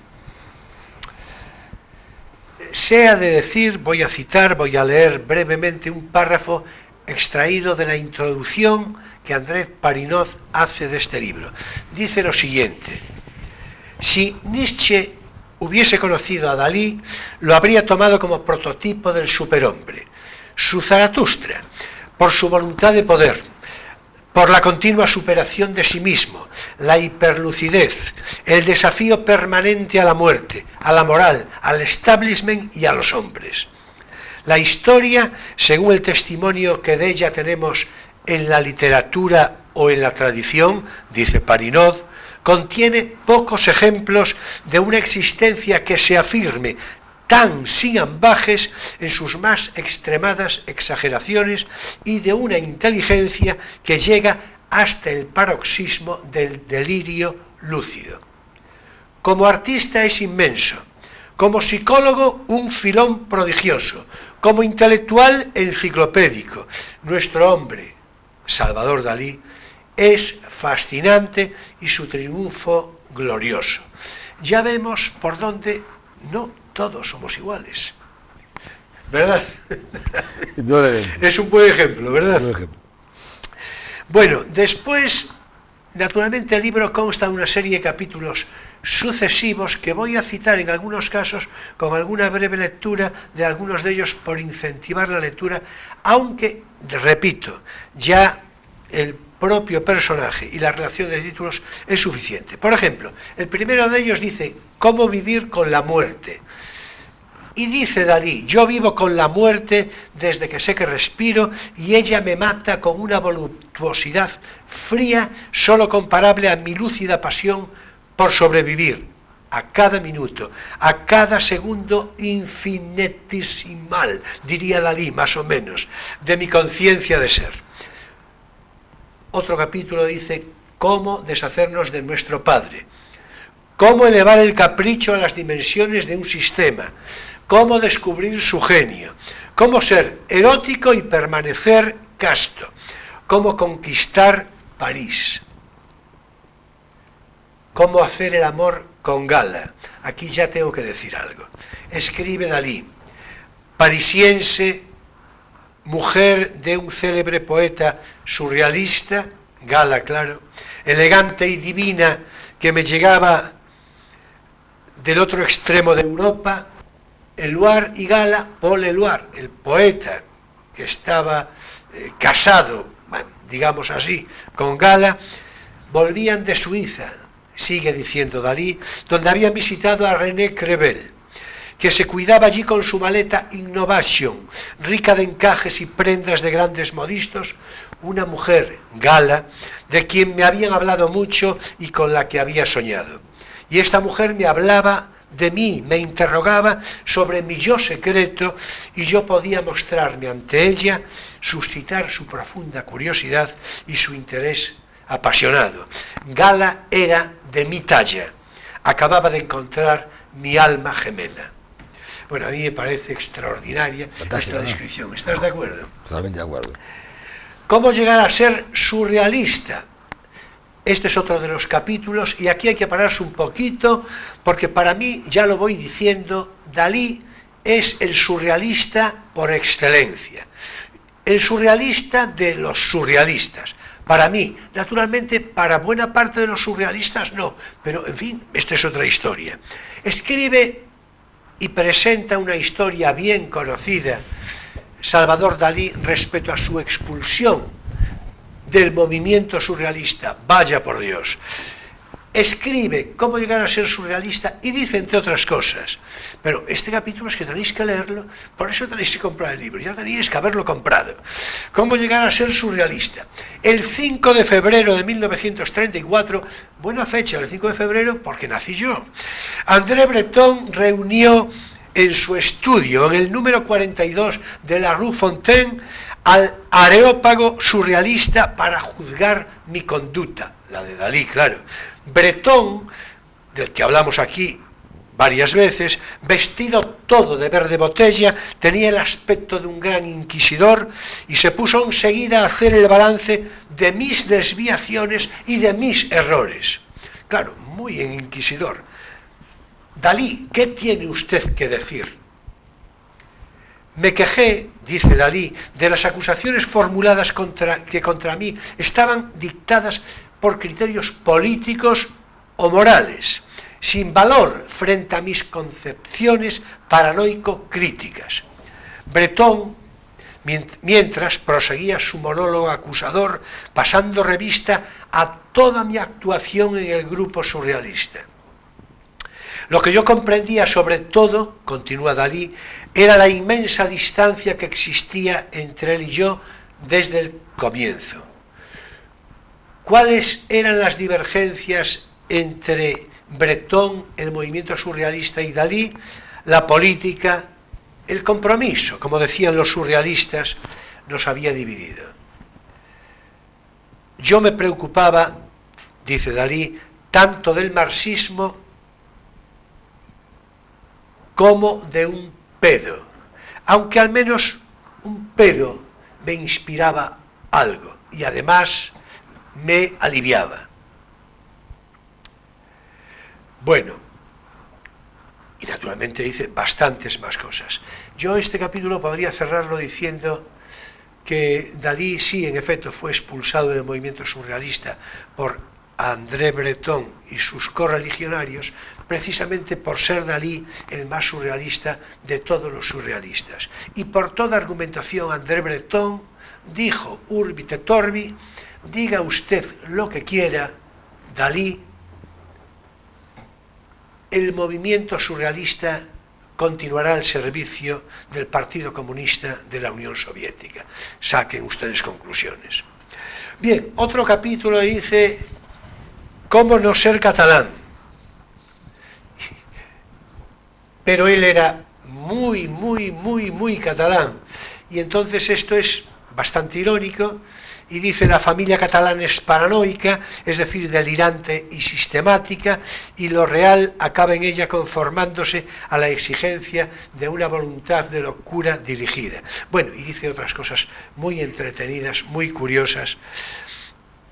S2: Se ha de decir, voy a leer brevemente un párrafo extraído de la introducción que André Parinot hace de este libro. Dice lo siguiente: si Nietzsche hubiese conocido a Dalí, lo habría tomado como prototipo del superhombre. Su Zaratustra, por su voluntad de poder, por la continua superación de sí mismo, la hiperlucidez, el desafío permanente a la muerte, a la moral, al establishment y a los hombres. La historia, según el testimonio que de ella tenemos en la literatura o en la tradición, dice Parinot, contiene pocos ejemplos de una existencia que se afirme tan sin ambajes en sus más extremadas exageraciones y de una inteligencia que llega hasta el paroxismo del delirio lúcido. Como artista es inmenso, como psicólogo un filón prodigioso, como intelectual enciclopédico. Nuestro hombre, Salvador Dalí, es fascinante y su triunfo glorioso. Ya vemos por dónde no todos somos iguales, ¿verdad? Es un buen ejemplo, ¿verdad? Bueno, después, naturalmente el libro consta de una serie de capítulos sucesivos que voy a citar en algunos casos con alguna breve lectura de algunos de ellos por incentivar la lectura, aunque, repito, ya el propio personaje y la relación de títulos es suficiente. Por ejemplo, el primero de ellos dice «Cómo vivir con la muerte». Y dice Dalí, yo vivo con la muerte desde que sé que respiro y ella me mata con una voluptuosidad fría solo comparable a mi lúcida pasión por sobrevivir a cada minuto, a cada segundo infinitesimal, diría Dalí más o menos, de mi conciencia de ser. Otro capítulo dice, cómo deshacernos de nuestro padre, cómo elevar el capricho a las dimensiones de un sistema, cómo descubrir su genio, cómo ser erótico y permanecer casto, cómo conquistar París, cómo hacer el amor con Gala. Aquí ya tengo que decir algo. Escribe Dalí, parisiense, mujer de un célebre poeta surrealista, Gala, claro, elegante y divina, que me llegaba del otro extremo de Europa. Éluard y Gala, Paul Éluard, el poeta que estaba casado, digamos así, con Gala, volvían de Suiza, sigue diciendo Dalí, donde habían visitado a René Crevel, que se cuidaba allí con su maleta Innovation, rica de encajes y prendas de grandes modistos, una mujer, Gala, de quien me habían hablado mucho y con la que había soñado. Y esta mujer me hablaba de mí, me interrogaba sobre mi yo secreto y yo podía mostrarme ante ella, suscitar su profunda curiosidad y su interés apasionado. Gala era de mi talla, acababa de encontrar mi alma gemela. Bueno, a mí me parece extraordinaria esta descripción. ¿Estás de acuerdo?
S3: Totalmente de acuerdo.
S2: ¿Cómo llegar a ser surrealista? Este es otro de los capítulos y aquí hay que pararse un poquito porque para mí, ya lo voy diciendo, Dalí es el surrealista por excelencia. El surrealista de los surrealistas. Para mí, naturalmente, para buena parte de los surrealistas no, pero en fin, esta es otra historia. Escribe y presenta una historia bien conocida, Salvador Dalí, respecto a su expulsión del movimiento surrealista. Vaya por Dios. Escribe cómo llegar a ser surrealista y dice entre otras cosas, pero este capítulo es que tenéis que leerlo, por eso tenéis que comprar el libro, ya tenéis que haberlo comprado. Cómo llegar a ser surrealista. El 5 de febrero de 1934, buena fecha, el 5 de febrero, porque nací yo, André Breton reunió en su estudio, en el número 42 de la Rue Fontaine, al areópago surrealista para juzgar mi conducta, la de Dalí, claro. Breton del que hablamos aquí varias veces, vestido todo de verde botella, tenía el aspecto de un gran inquisidor y se puso enseguida a hacer el balance de mis desviaciones y de mis errores. Claro, muy en inquisidor. Dalí, ¿qué tiene usted que decir? Me quejé, dice Dalí, de las acusaciones formuladas que contra mí estaban dictadas por criterios políticos o morales, sin valor frente a mis concepciones paranoico-críticas. Breton, mientras proseguía su monólogo acusador, pasando revista a toda mi actuación en el grupo surrealista. Lo que yo comprendía sobre todo, continúa Dalí, era la inmensa distancia que existía entre él y yo desde el comienzo. ¿Cuáles eran las divergencias entre Breton, el movimiento surrealista, y Dalí? La política, el compromiso, como decían los surrealistas, nos había dividido. Yo me preocupaba, dice Dalí, tanto del marxismo como de un pedo, aunque al menos un pedo me inspiraba algo y además me aliviaba. Bueno, y naturalmente dice bastantes más cosas. Yo este capítulo podría cerrarlo diciendo que Dalí sí, en efecto, fue expulsado del movimiento surrealista por André Breton y sus correligionarios, precisamente por ser Dalí el más surrealista de todos los surrealistas. Y por toda argumentación, André Breton dijo, urbi et orbi, diga usted lo que quiera, Dalí, el movimiento surrealista continuará al servicio del Partido Comunista de la Unión Soviética. Saquen ustedes conclusiones. Bien, otro capítulo dice cómo no ser catalán. Pero él era muy catalán. Y entonces esto es bastante irónico. Y dice, la familia catalana es paranoica, es decir, delirante y sistemática, y lo real acaba en ella conformándose a la exigencia de una voluntad de locura dirigida. Bueno, y dice otras cosas muy entretenidas, muy curiosas,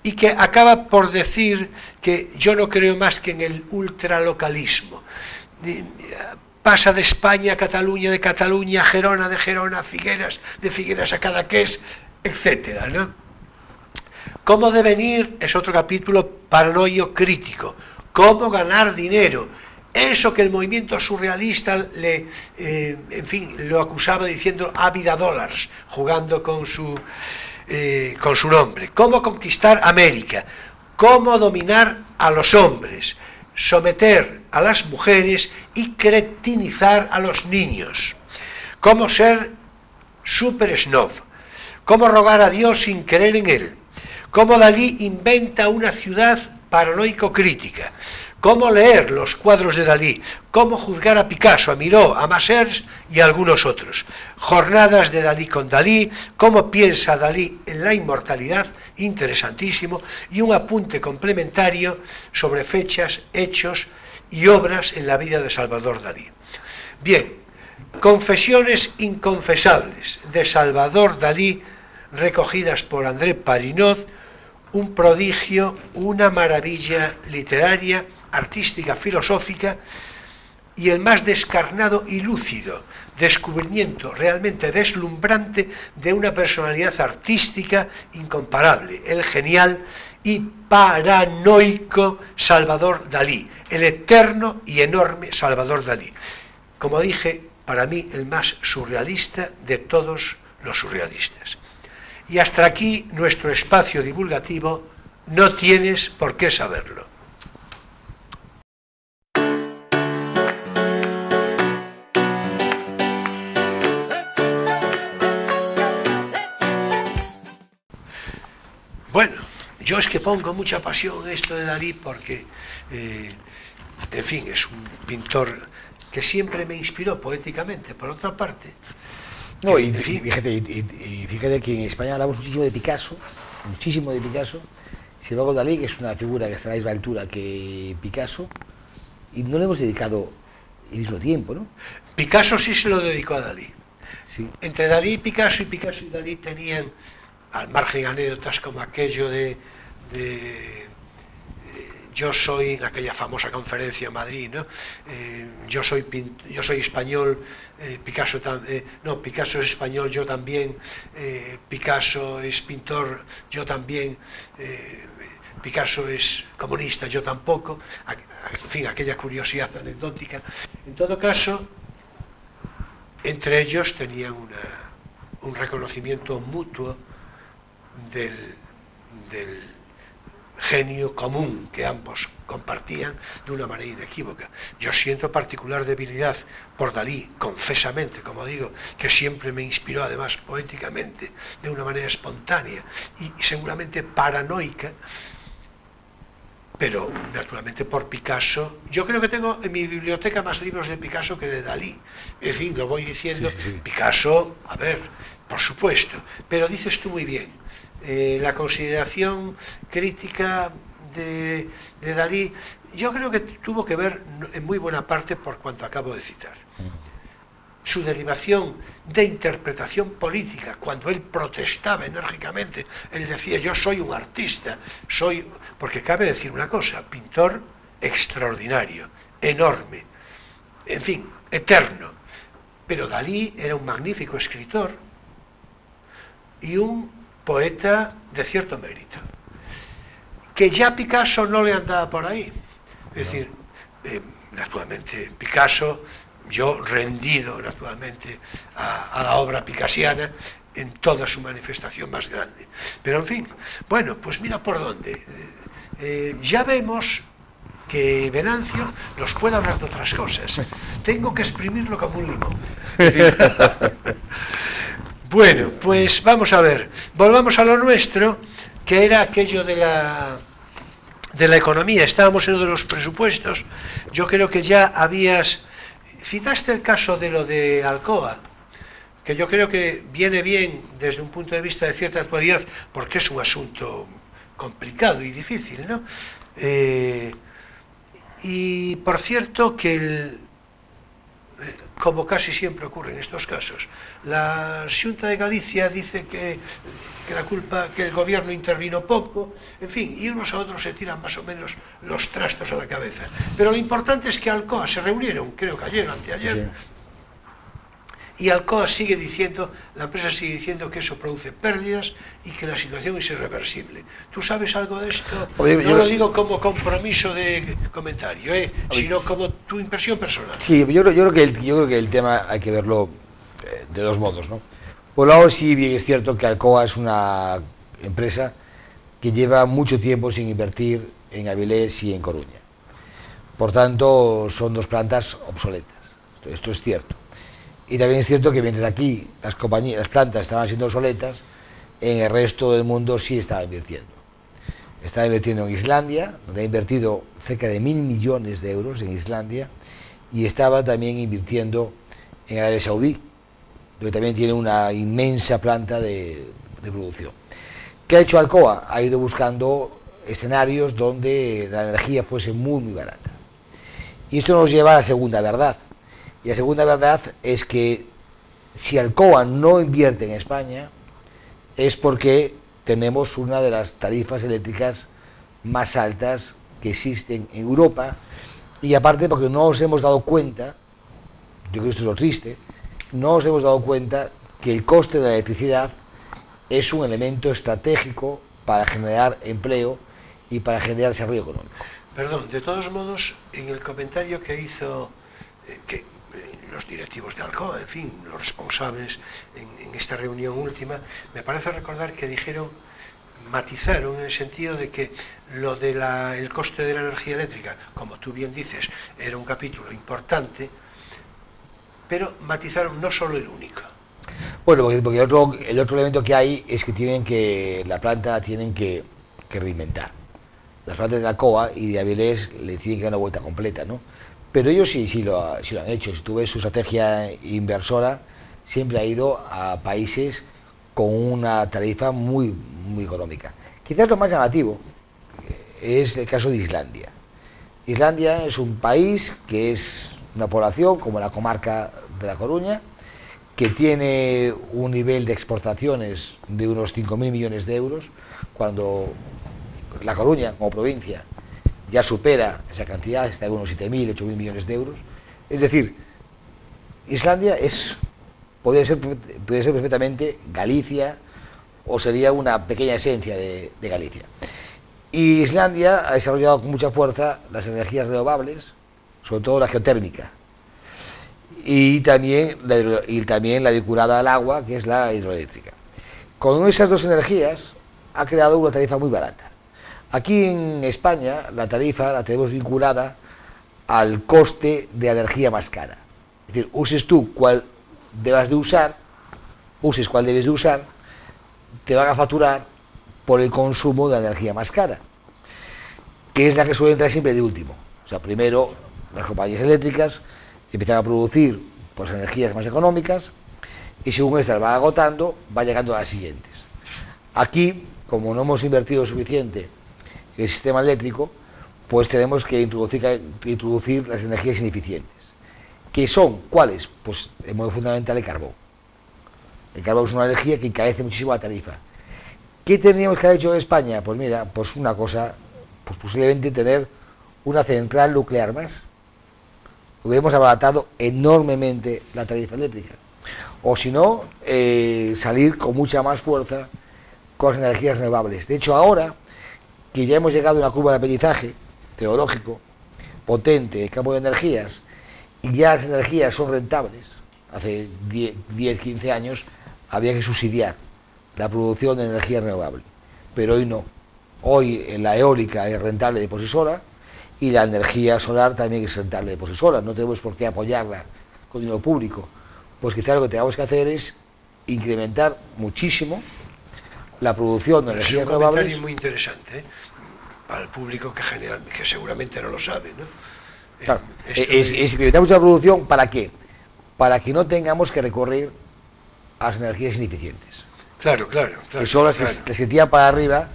S2: y que acaba por decir que yo no creo más que en el ultralocalismo. Pasa de España a Cataluña, de Cataluña a Gerona, de Gerona a Figueras, de Figueras a Cadaqués, etcétera, ¿no? Cómo devenir es otro capítulo paranoio crítico. Cómo ganar dinero. Eso que el movimiento surrealista lo acusaba diciendo ávida dólares, jugando con su nombre. Cómo conquistar América. Cómo dominar a los hombres. Someter a las mujeres y cretinizar a los niños. Cómo ser super snob. Cómo rogar a Dios sin creer en él. Cómo Dalí inventa una ciudad paranoico-crítica. Cómo leer los cuadros de Dalí. Cómo juzgar a Picasso, a Miró, a Massers y a algunos otros. Jornadas de Dalí con Dalí. Cómo piensa Dalí en la inmortalidad, interesantísimo. Y un apunte complementario sobre fechas, hechos y obras en la vida de Salvador Dalí. Bien, confesiones inconfesables de Salvador Dalí, recogidas por André Parinot, un prodigio, una maravilla literaria, artística, filosófica, y el más descarnado y lúcido descubrimiento realmente deslumbrante de una personalidad artística incomparable, el genial y paranoico Salvador Dalí, el eterno y enorme Salvador Dalí. Como dije, para mí el más surrealista de todos los surrealistas. Y hasta aquí nuestro espacio divulgativo, no tienes por qué saberlo. Bueno, yo es que pongo mucha pasión en esto de Dalí porque, en fin, es un pintor que siempre me inspiró poéticamente, por otra parte.
S3: No, y fíjate que en España hablamos muchísimo de Picasso, sin embargo Dalí, que es una figura que está a la misma altura que Picasso, y no le hemos dedicado el mismo tiempo, ¿no?
S2: Picasso sí se lo dedicó a Dalí.
S3: Sí.
S2: Entre Dalí y Picasso y Dalí tenían, al margen anécdotas como aquello de yo soy, en aquella famosa conferencia en Madrid, ¿no? Yo soy español, Picasso Picasso es español, yo también, Picasso es pintor, yo también, Picasso es comunista, yo tampoco, en fin, aquella curiosidad anecdótica. En todo caso, entre ellos tenían un reconocimiento mutuo del genio común que ambos compartían de una manera inequívoca. Yo siento particular debilidad por Dalí, confesamente, como digo, que siempre me inspiró además poéticamente, de una manera espontánea y seguramente paranoica, pero naturalmente por Picasso. Yo creo que tengo en mi biblioteca más libros de Picasso que de Dalí. Es decir, lo voy diciendo, sí. Picasso, a ver, por supuesto, pero dices tú muy bien, la consideración crítica de Dalí, yo creo que tuvo que ver en muy buena parte por cuanto acabo de citar. Su derivación de interpretación política, cuando él protestaba enérgicamente, él decía, yo soy un artista, porque cabe decir una cosa, pintor extraordinario, enorme, en fin, eterno, pero Dalí era un magnífico escritor y un poeta de cierto mérito, que ya Picasso no le andaba por ahí. Es decir, naturalmente Picasso, yo rendido naturalmente a la obra picasiana en toda su manifestación más grande, pero en fin, bueno, pues mira por dónde. Ya vemos que Venancio nos puede hablar de otras cosas, tengo que exprimirlo como un limón. Bueno, pues vamos a ver, volvamos a lo nuestro, que era aquello de la economía. Estábamos en uno de los presupuestos. Yo creo que ya citaste el caso de lo de Alcoa, que yo creo que viene bien desde un punto de vista de cierta actualidad, porque es un asunto complicado y difícil, ¿no? Y por cierto que como casi siempre ocurre en estos casos, la Xunta de Galicia dice que la culpa, que el gobierno intervino poco, en fin, y unos a otros se tiran más o menos los trastos a la cabeza. Pero lo importante es que Alcoa se reunieron, creo que ayer o anteayer, sí. Y Alcoa sigue diciendo, la empresa sigue diciendo que eso produce pérdidas y que la situación es irreversible. ¿Tú sabes algo de esto? No lo digo como compromiso de comentario, sino como tu impresión personal.
S3: Sí, yo creo que el tema hay que verlo de dos modos, ¿no? Por un lado, sí, bien es cierto que Alcoa es una empresa que lleva mucho tiempo sin invertir en Avilés y en Coruña. Por tanto, son dos plantas obsoletas. Esto es cierto. Y también es cierto que mientras aquí las plantas estaban siendo obsoletas, en el resto del mundo sí estaba invirtiendo. Estaba invirtiendo en Islandia, donde ha invertido cerca de 1.000 millones de euros en Islandia, y estaba también invirtiendo en Arabia Saudí, donde también tiene una inmensa planta de producción. ¿Qué ha hecho Alcoa? Ha ido buscando escenarios donde la energía fuese muy, muy barata. Y esto nos lleva a la segunda verdad. Y la segunda verdad es que si Alcoa no invierte en España es porque tenemos una de las tarifas eléctricas más altas que existen en Europa, y aparte porque no nos hemos dado cuenta, yo creo que esto es lo triste, no nos hemos dado cuenta que el coste de la electricidad es un elemento estratégico para generar empleo y para generar desarrollo económico.
S2: Perdón, de todos modos, en el comentario que hizo los directivos de Alcoa, en fin, los responsables en esta reunión última, me parece recordar que matizaron en el sentido de que lo del coste de la energía eléctrica, como tú bien dices, era un capítulo importante, pero matizaron no solo el único.
S3: Bueno, porque el otro elemento que hay es que la planta tienen que reinventar. Las plantas de Alcoa y de Avilés le tienen que dar una vuelta completa, ¿no? Pero ellos sí lo han hecho. Si tú ves su estrategia inversora, siempre ha ido a países con una tarifa muy, muy económica. Quizás lo más llamativo es el caso de Islandia. Islandia es un país que es una población como la comarca de La Coruña, que tiene un nivel de exportaciones de unos 5.000 millones de euros, cuando La Coruña, como provincia, ya supera esa cantidad, está en unos 7.000, 8.000 millones de euros. Es decir, Islandia puede ser perfectamente Galicia, o sería una pequeña esencia de Galicia. Y Islandia ha desarrollado con mucha fuerza las energías renovables, sobre todo la geotérmica, y también la vinculada al agua, que es la hidroeléctrica. Con esas dos energías ha creado una tarifa muy barata. Aquí en España la tarifa la tenemos vinculada al coste de la energía más cara. Es decir, uses tú cuál debes de usar, te van a facturar por el consumo de la energía más cara, que es la que suele entrar siempre de último. O sea, primero las compañías eléctricas empiezan a producir pues energías más económicas, y según estas van agotando, va llegando a las siguientes. Aquí, como no hemos invertido suficiente en el sistema eléctrico, pues tenemos que introducir las energías ineficientes. ¿Qué son? ¿Cuáles? Pues de modo fundamental el carbón. El carbón es una energía que encarece muchísimo la tarifa. ¿Qué tendríamos que haber hecho en España? Pues mira, pues una cosa, pues posiblemente tener una central nuclear más. Hubiéramos abaratado enormemente la tarifa eléctrica. O si no, salir con mucha más fuerza con las energías renovables. De hecho, ahora que ya hemos llegado a una curva de aprendizaje tecnológico potente en el campo de energías, y ya las energías son rentables, hace 10, 15 años había que subsidiar la producción de energía renovable, pero hoy no. Hoy la eólica es rentable de por sí sola, y la energía solar también es rentable de por sí sola, no tenemos por qué apoyarla con dinero público. Pues quizá lo que tengamos que hacer es incrementar muchísimo la producción de energías renovables.
S2: Es un comentario muy interesante, ¿eh? Para el público que seguramente no lo sabe, ¿no?
S3: Claro, es incrementar mucho la producción, ¿para qué? Para que no tengamos que recurrir a las energías ineficientes.
S2: Claro.
S3: Que son las que tiran para arriba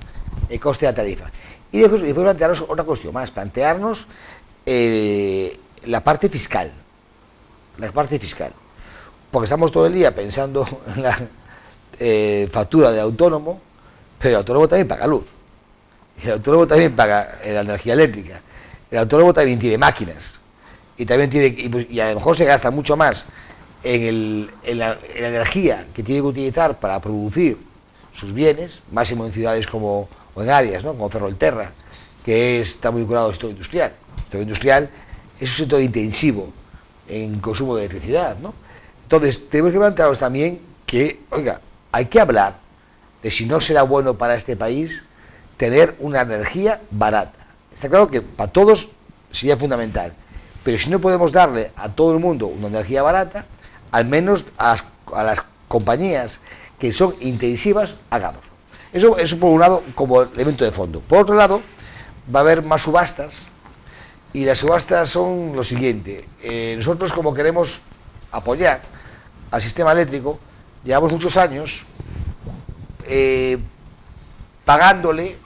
S3: el coste de la tarifa. Y después plantearnos otra cuestión más, plantearnos la parte fiscal. Porque estamos todo el día pensando en la factura del autónomo, pero el autónomo también paga luz. El autónomo también paga la energía eléctrica. El autónomo también tiene máquinas. Y también y a lo mejor se gasta mucho más en la energía que tiene que utilizar para producir sus bienes, máximo en ciudades o en áreas, ¿no? Como Ferrolterra, que está muy vinculado al sector industrial. El sector industrial es un sector intensivo en consumo de electricidad, ¿no? Entonces, tenemos que plantearnos también que, oiga, hay que hablar de si no será bueno para este país tener una energía barata. Está claro que para todos sería fundamental, pero si no podemos darle a todo el mundo una energía barata, al menos a las compañías que son intensivas, hagámoslo. Eso por un lado como elemento de fondo. Por otro lado, va a haber más subastas, y las subastas son lo siguiente. Nosotros, como queremos apoyar al sistema eléctrico, llevamos muchos años pagándole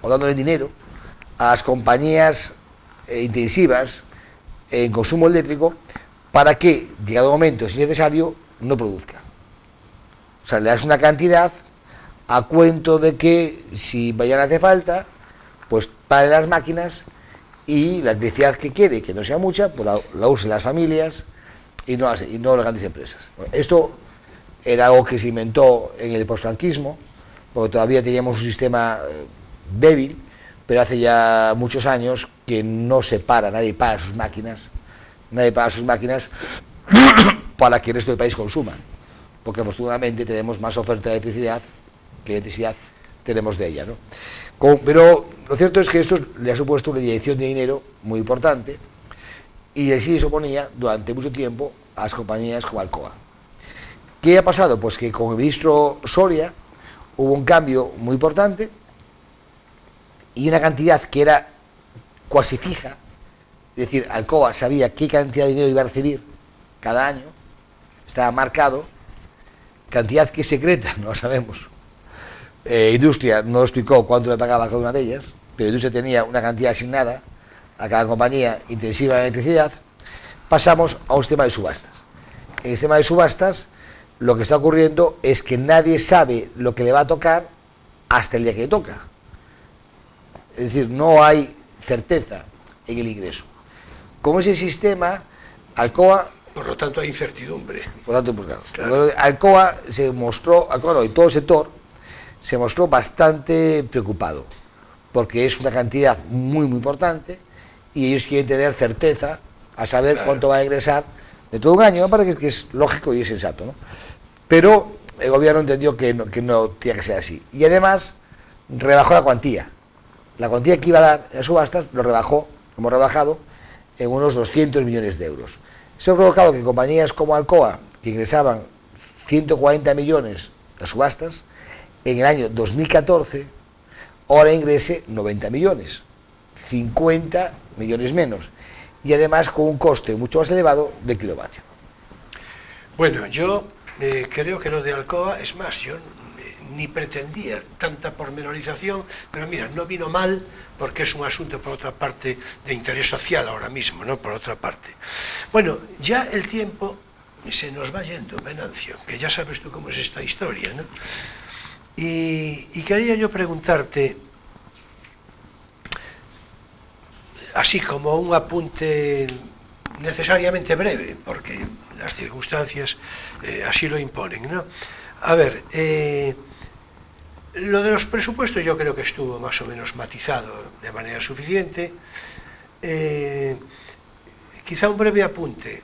S3: o dándole dinero a las compañías intensivas en consumo eléctrico para que, llegado el momento, si es necesario, no produzca. O sea, le das una cantidad a cuento de que, si mañana hace falta, pues paren las máquinas y la electricidad que quede, que no sea mucha, pues la usen las familias y no las grandes empresas. Bueno, esto era algo que se inventó en el posfranquismo, porque todavía teníamos un sistema débil, pero hace ya muchos años que no se para, nadie para sus máquinas para que el resto del país consuma, porque afortunadamente tenemos más oferta de electricidad que electricidad tenemos de ella, ¿no? Pero lo cierto es que esto le ha supuesto una inyección de dinero muy importante, y así se oponía durante mucho tiempo a las compañías como Alcoa. ¿Qué ha pasado? Pues que con el ministro Soria hubo un cambio muy importante, y una cantidad que era cuasi fija, es decir, Alcoa sabía qué cantidad de dinero iba a recibir cada año, estaba marcado, cantidad que es secreta, no lo sabemos. Industria no explicó cuánto le pagaba a cada una de ellas, pero Industria tenía una cantidad asignada a cada compañía intensiva en electricidad, pasamos a un sistema de subastas. En el sistema de subastas, lo que está ocurriendo es que nadie sabe lo que le va a tocar hasta el día que le toca. Es decir, no hay certeza en el ingreso. Con ese sistema, Alcoa...
S2: Por lo tanto, hay incertidumbre.
S3: Por lo tanto, pues, claro. Alcoa se mostró, Alcoa no, y todo el sector, se mostró bastante preocupado, porque es una cantidad muy, muy importante, y ellos quieren tener certeza a saber cuánto va a ingresar de todo un año. Me parece que es lógico y es sensato, ¿no? Pero el gobierno entendió que no tenía que ser así. Y además, rebajó la cuantía. La cuantía que iba a dar en las subastas lo rebajó, hemos rebajado, en unos 200 millones de euros. Eso ha provocado que compañías como Alcoa, que ingresaban 140 millones a subastas, en el año 2014, ahora ingrese 90 millones, 50 millones menos, y además con un coste mucho más elevado de kilovatio.
S2: Bueno, yo creo que lo de Alcoa, es más, yo ni pretendía tanta pormenorización, pero mira, no vino mal, porque es un asunto, por otra parte, de interés social ahora mismo, ¿no? Por otra parte. Bueno, ya el tiempo se nos va yendo, Venancio, que ya sabes tú cómo es esta historia, ¿no? Y quería yo preguntarte, así como un apunte necesariamente breve, porque las circunstancias así lo imponen, ¿no? A ver, lo de los presupuestos yo creo que estuvo más o menos matizado de manera suficiente. Quizá un breve apunte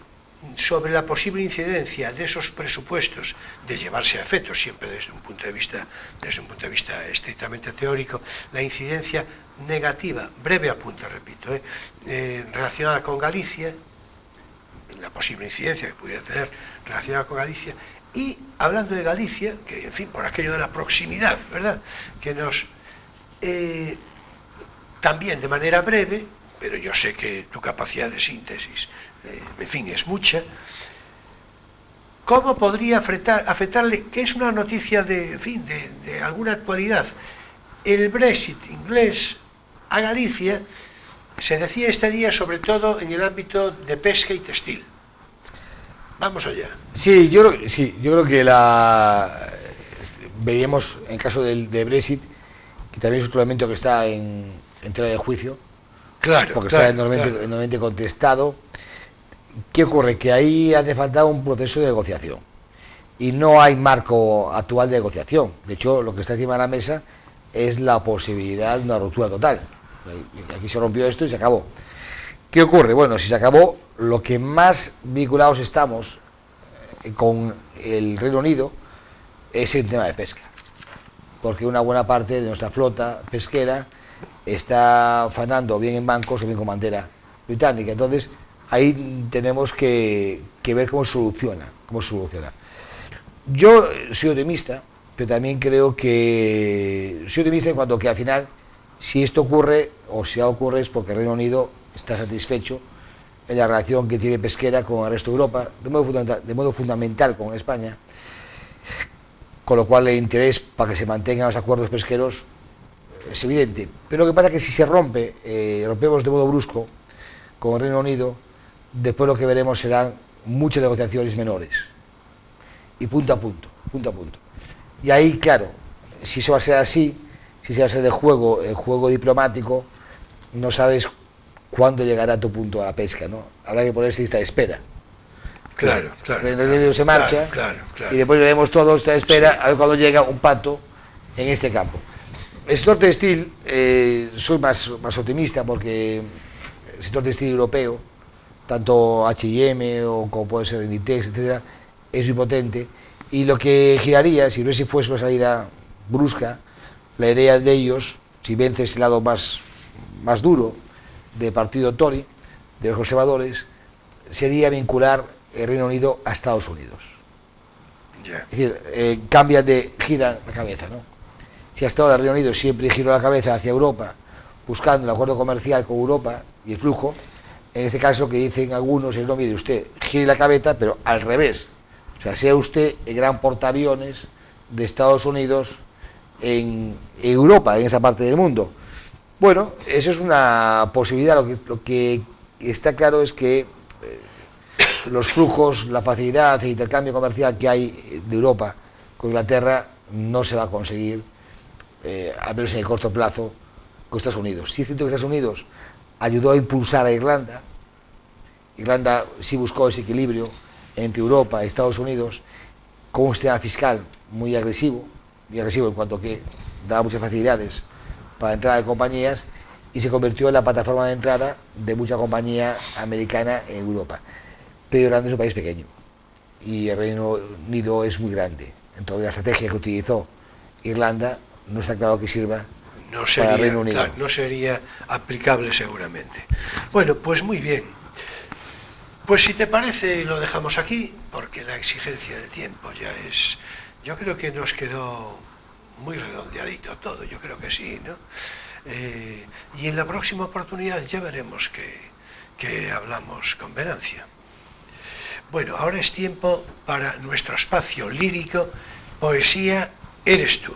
S2: sobre la posible incidencia de esos presupuestos, de llevarse a efecto siempre desde un punto de vista estrictamente teórico, la incidencia negativa, breve apunte, repito, relacionada con Galicia, la posible incidencia que pudiera tener relacionada con Galicia. Y hablando de Galicia, que en fin, por aquello de la proximidad, ¿verdad?, que nos, también de manera breve, pero yo sé que tu capacidad de síntesis, en fin, es mucha, ¿cómo podría afectarle, que es una noticia de, en fin, de alguna actualidad, el Brexit inglés a Galicia? Se decía este día sobre todo en el ámbito de pesca y textil. Vamos allá.
S3: Sí, yo creo que veríamos en caso de Brexit, que también es otro elemento que está en tela de juicio,
S2: claro,
S3: porque
S2: claro,
S3: está enormemente contestado. ¿Qué ocurre? Que ahí hace falta un proceso de negociación y no hay marco actual de negociación. De hecho, lo que está encima de la mesa es la posibilidad de una ruptura total. Aquí se rompió esto y se acabó. ¿Qué ocurre? Bueno, si se acabó, lo que más vinculados estamos con el Reino Unido es el tema de pesca, porque una buena parte de nuestra flota pesquera está faenando bien en bancos o bien con bandera británica. Entonces, ahí tenemos que ver cómo soluciona. Yo soy optimista, pero también creo que soy optimista en cuanto que al final, si esto ocurre, o si ocurre, es porque el Reino Unido está satisfecho en la relación que tiene pesquera con el resto de Europa, de modo fundamental con España, con lo cual el interés para que se mantengan los acuerdos pesqueros es evidente. Pero lo que pasa es que si se rompemos de modo brusco con el Reino Unido, después lo que veremos serán muchas negociaciones menores, y punto a punto. Y ahí, claro, si eso va a ser así, si se va a ser el juego diplomático, no sabes cuándo llegará a tu punto a la pesca, ¿no? Habrá que ponerse lista de espera.
S2: Claro.
S3: El medio se marcha,
S2: claro.
S3: y después veremos todo esta espera, sí, a ver cuándo llega un pato en este campo. El sector textil, soy más optimista, porque el sector textil europeo, tanto H&M o como puede ser Inditex, etcétera, es muy potente, y lo que giraría, si Brexit fuese una salida brusca, la idea de ellos, si vence ese lado más duro del partido Tory, de los conservadores, sería vincular el Reino Unido a Estados Unidos.
S2: Yeah.
S3: Es decir, gira la cabeza, ¿no? Si hasta ahora el Reino Unido siempre giró la cabeza hacia Europa, buscando el acuerdo comercial con Europa y el flujo, en este caso lo que dicen algunos es: no, mire usted, gire la cabeza, pero al revés. O sea, sea usted el gran portaaviones de Estados Unidos en Europa, en esa parte del mundo. Bueno, eso es una posibilidad. Lo que está claro es que los flujos, la facilidad de intercambio comercial que hay de Europa con Inglaterra no se va a conseguir, al menos en el corto plazo, con Estados Unidos. Sí es cierto que Estados Unidos ayudó a impulsar a Irlanda. Irlanda sí buscó ese equilibrio entre Europa y Estados Unidos con un sistema fiscal muy agresivo en cuanto que daba muchas facilidades para la entrada de compañías y se convirtió en la plataforma de entrada de mucha compañía americana en Europa. Pero Irlanda es un país pequeño y el Reino Unido es muy grande. Entonces la estrategia que utilizó Irlanda no está claro que sirva para el Reino Unido.
S2: Claro, no sería aplicable seguramente. Bueno, pues muy bien. Pues si te parece lo dejamos aquí, porque la exigencia del tiempo ya es... Yo creo que nos quedó muy redondeadito todo, yo creo que sí, ¿no? Y en la próxima oportunidad ya veremos que hablamos con Venancio. Bueno, ahora es tiempo para nuestro espacio lírico, Poesía eres tú.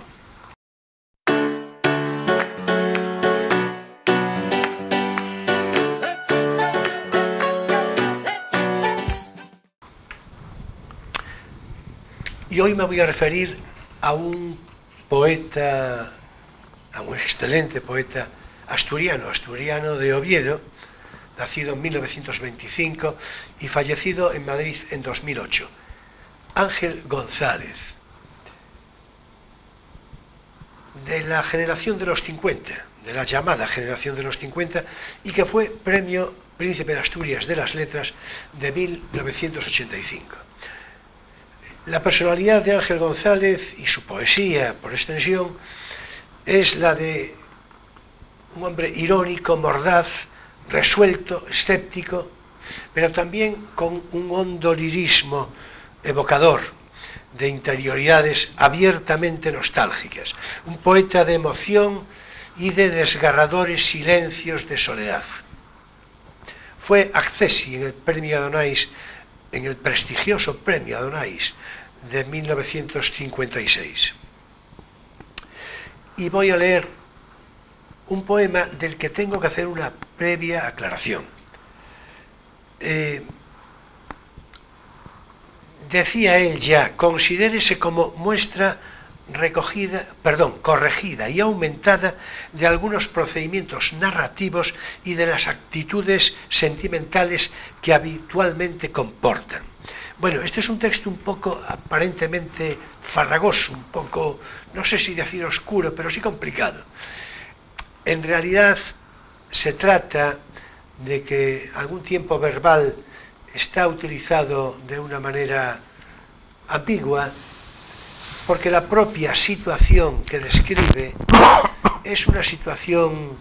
S2: Y hoy me voy a referir a un poeta, a un excelente poeta asturiano de Oviedo, nacido en 1925 y fallecido en Madrid en 2008, Ángel González, de la generación de los 50, de la llamada generación de los 50, y que fue Premio Príncipe de Asturias de las Letras de 1985. La personalidad de Ángel González y su poesía, por extensión, es la de un hombre irónico, mordaz, resuelto, escéptico, pero también con un hondo lirismo evocador de interioridades abiertamente nostálgicas, un poeta de emoción y de desgarradores silencios de soledad. Fue accesi en el premio Adonais, en el prestigioso premio Adonais de 1956. Y voy a leer un poema del que tengo que hacer una previa aclaración. Decía él ya, considérese como muestra corregida y aumentada de algunos procedimientos narrativos y de las actitudes sentimentales que habitualmente comportan. Bueno, este es un texto un poco aparentemente farragoso, un poco, no sé si decir oscuro, pero sí complicado. En realidad se trata de que algún tiempo verbal está utilizado de una manera ambigua, porque la propia situación que describe es una situación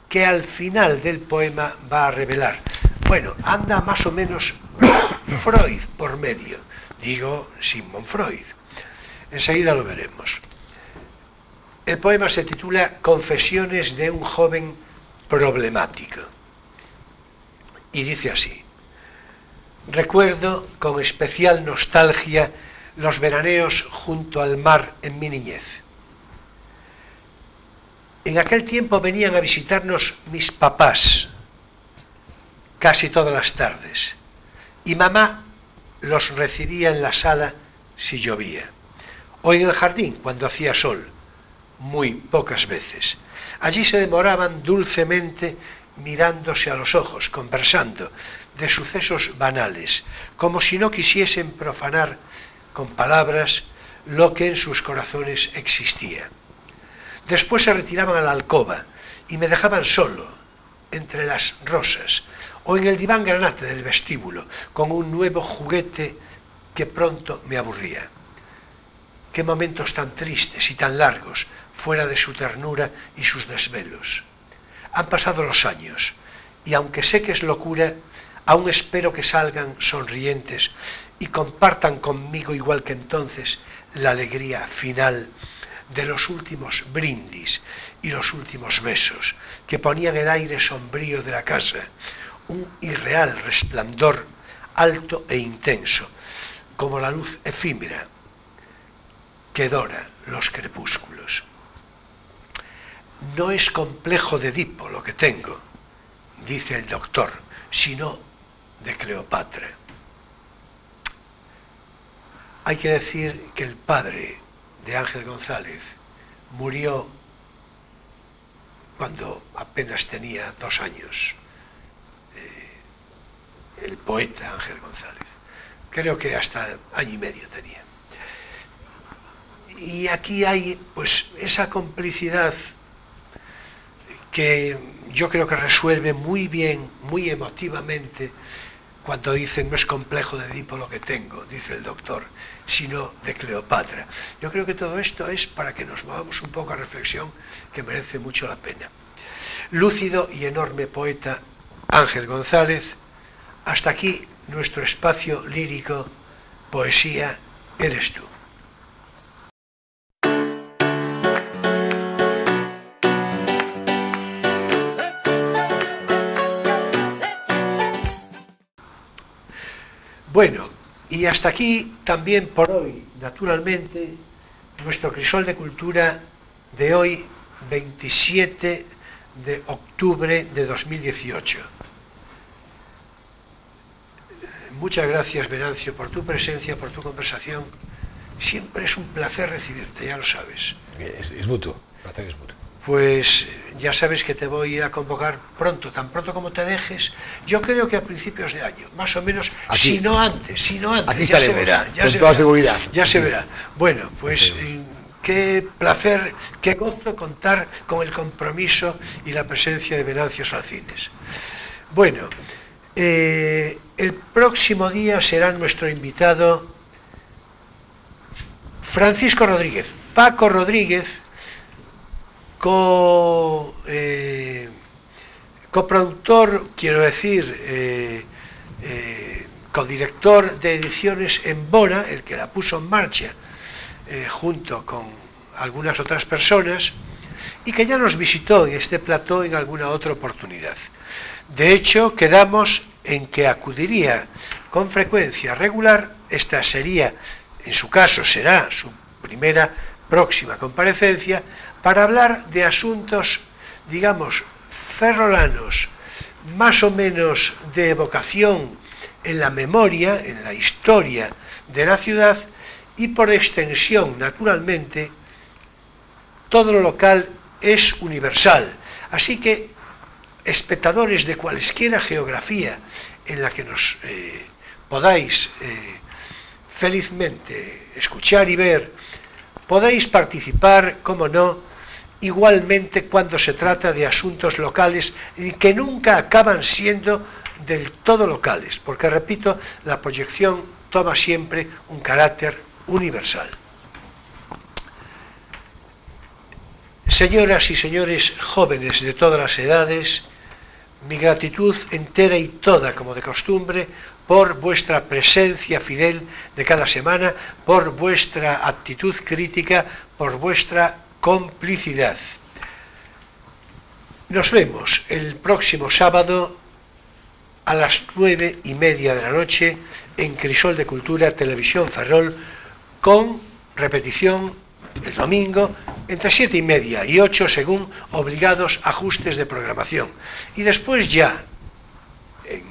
S2: que al final del poema va a revelar. Bueno, anda más o menos Freud por medio, digo Sigmund Freud. Enseguida lo veremos. El poema se titula Confesiones de un joven problemático y dice así: recuerdo con especial nostalgia los veraneos junto al mar en mi niñez. En aquel tiempo venían a visitarnos mis papás casi todas las tardes y mamá los recibía en la sala si llovía o en el jardín cuando hacía sol, muy pocas veces. Allí se demoraban dulcemente mirándose a los ojos, conversando de sucesos banales, como si no quisiesen profanar con palabras lo que en sus corazones existía. Después se retiraban a la alcoba y me dejaban solo, entre las rosas, o en el diván granate del vestíbulo, con un nuevo juguete que pronto me aburría. Qué momentos tan tristes y tan largos, fuera de su ternura y sus desvelos. Han pasado los años, y aunque sé que es locura, aún espero que salgan sonrientes y compartan conmigo, igual que entonces, la alegría final de los últimos brindis y los últimos besos que ponían el aire sombrío de la casa, un irreal resplandor alto e intenso, como la luz efímera que dora los crepúsculos. no es complejo de Edipo lo que tengo, dice el doctor, sino de Cleopatra. Hay que decir que el padre de Ángel González murió cuando apenas tenía 2 años, el poeta Ángel González. Creo que hasta 1 año y medio tenía. Y aquí hay pues esa complicidad que yo creo que resuelve muy bien, muy emotivamente, cuando dicen no es complejo de Edipo lo que tengo, dice el doctor, sino de Cleopatra. Yo creo que todo esto es para que nos movamos un poco a reflexión, que merece mucho la pena. Lúcido y enorme poeta Ángel González, hasta aquí nuestro espacio lírico, Poesía eres tú. Bueno, y hasta aquí también por hoy, naturalmente, nuestro crisol de cultura de hoy, 27 de octubre de 2018. Muchas gracias, Venancio, por tu presencia, por tu conversación. Siempre es un placer recibirte, ya lo sabes.
S3: Es mutuo, el placer es mutuo.
S2: Pues ya sabes que te voy a convocar pronto, tan pronto como te dejes. Yo creo que a principios de año, más o menos,
S3: aquí,
S2: si no antes,
S3: aquí
S2: ya se verá. Ya
S3: con
S2: se
S3: toda
S2: verá,
S3: seguridad.
S2: Ya se verá. Bueno, pues qué placer, qué gozo contar con el compromiso y la presencia de Venancio Salcines. Bueno, el próximo día será nuestro invitado Francisco Rodríguez, Paco Rodríguez, coproductor, quiero decir, codirector de Ediciones Embora, el que la puso en marcha junto con algunas otras personas, y que ya nos visitó en este plató en alguna otra oportunidad. De hecho, quedamos en que acudiría con frecuencia regular. Esta sería, en su caso, será su primera próxima comparecencia, para hablar de asuntos, digamos, ferrolanos, más o menos de evocación en la memoria, en la historia de la ciudad, y por extensión, naturalmente, todo lo local es universal. Así que, espectadores de cualesquiera geografía en la que nos podáis felizmente escuchar y ver, podéis participar, como no, igualmente cuando se trata de asuntos locales que nunca acaban siendo del todo locales, porque, repito, la proyección toma siempre un carácter universal. Señoras y señores jóvenes de todas las edades, mi gratitud entera y toda, como de costumbre, por vuestra presencia fidel de cada semana, por vuestra actitud crítica, por vuestra complicidad. Nos vemos el próximo sábado a las 9:30 de la noche en Crisol de Cultura, Televisión Ferrol, con repetición el domingo entre 7:30 y 8, según obligados ajustes de programación. Y después ya en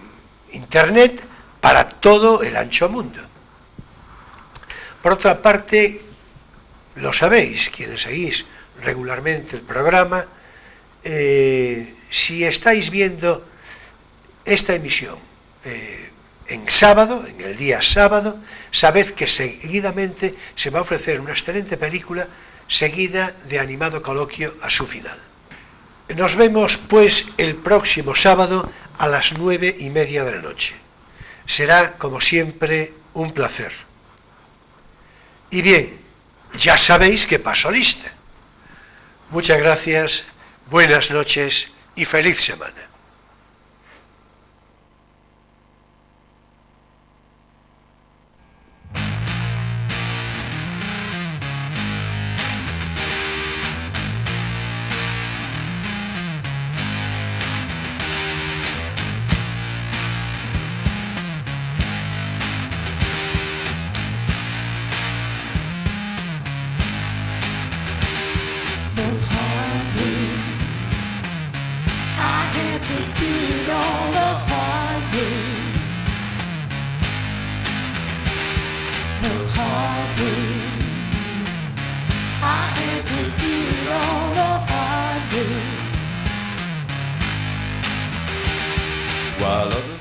S2: Internet para todo el ancho mundo. Por otra parte, lo sabéis, quienes seguís regularmente el programa, si estáis viendo esta emisión en sábado, en el día sábado, sabed que seguidamente se va a ofrecer una excelente película seguida de animado coloquio a su final. Nos vemos pues el próximo sábado a las 9:30 de la noche. Será, como siempre, un placer. Y bien, ya sabéis que paso lista. Muchas gracias, buenas noches y feliz semana.
S4: The heart will
S1: while others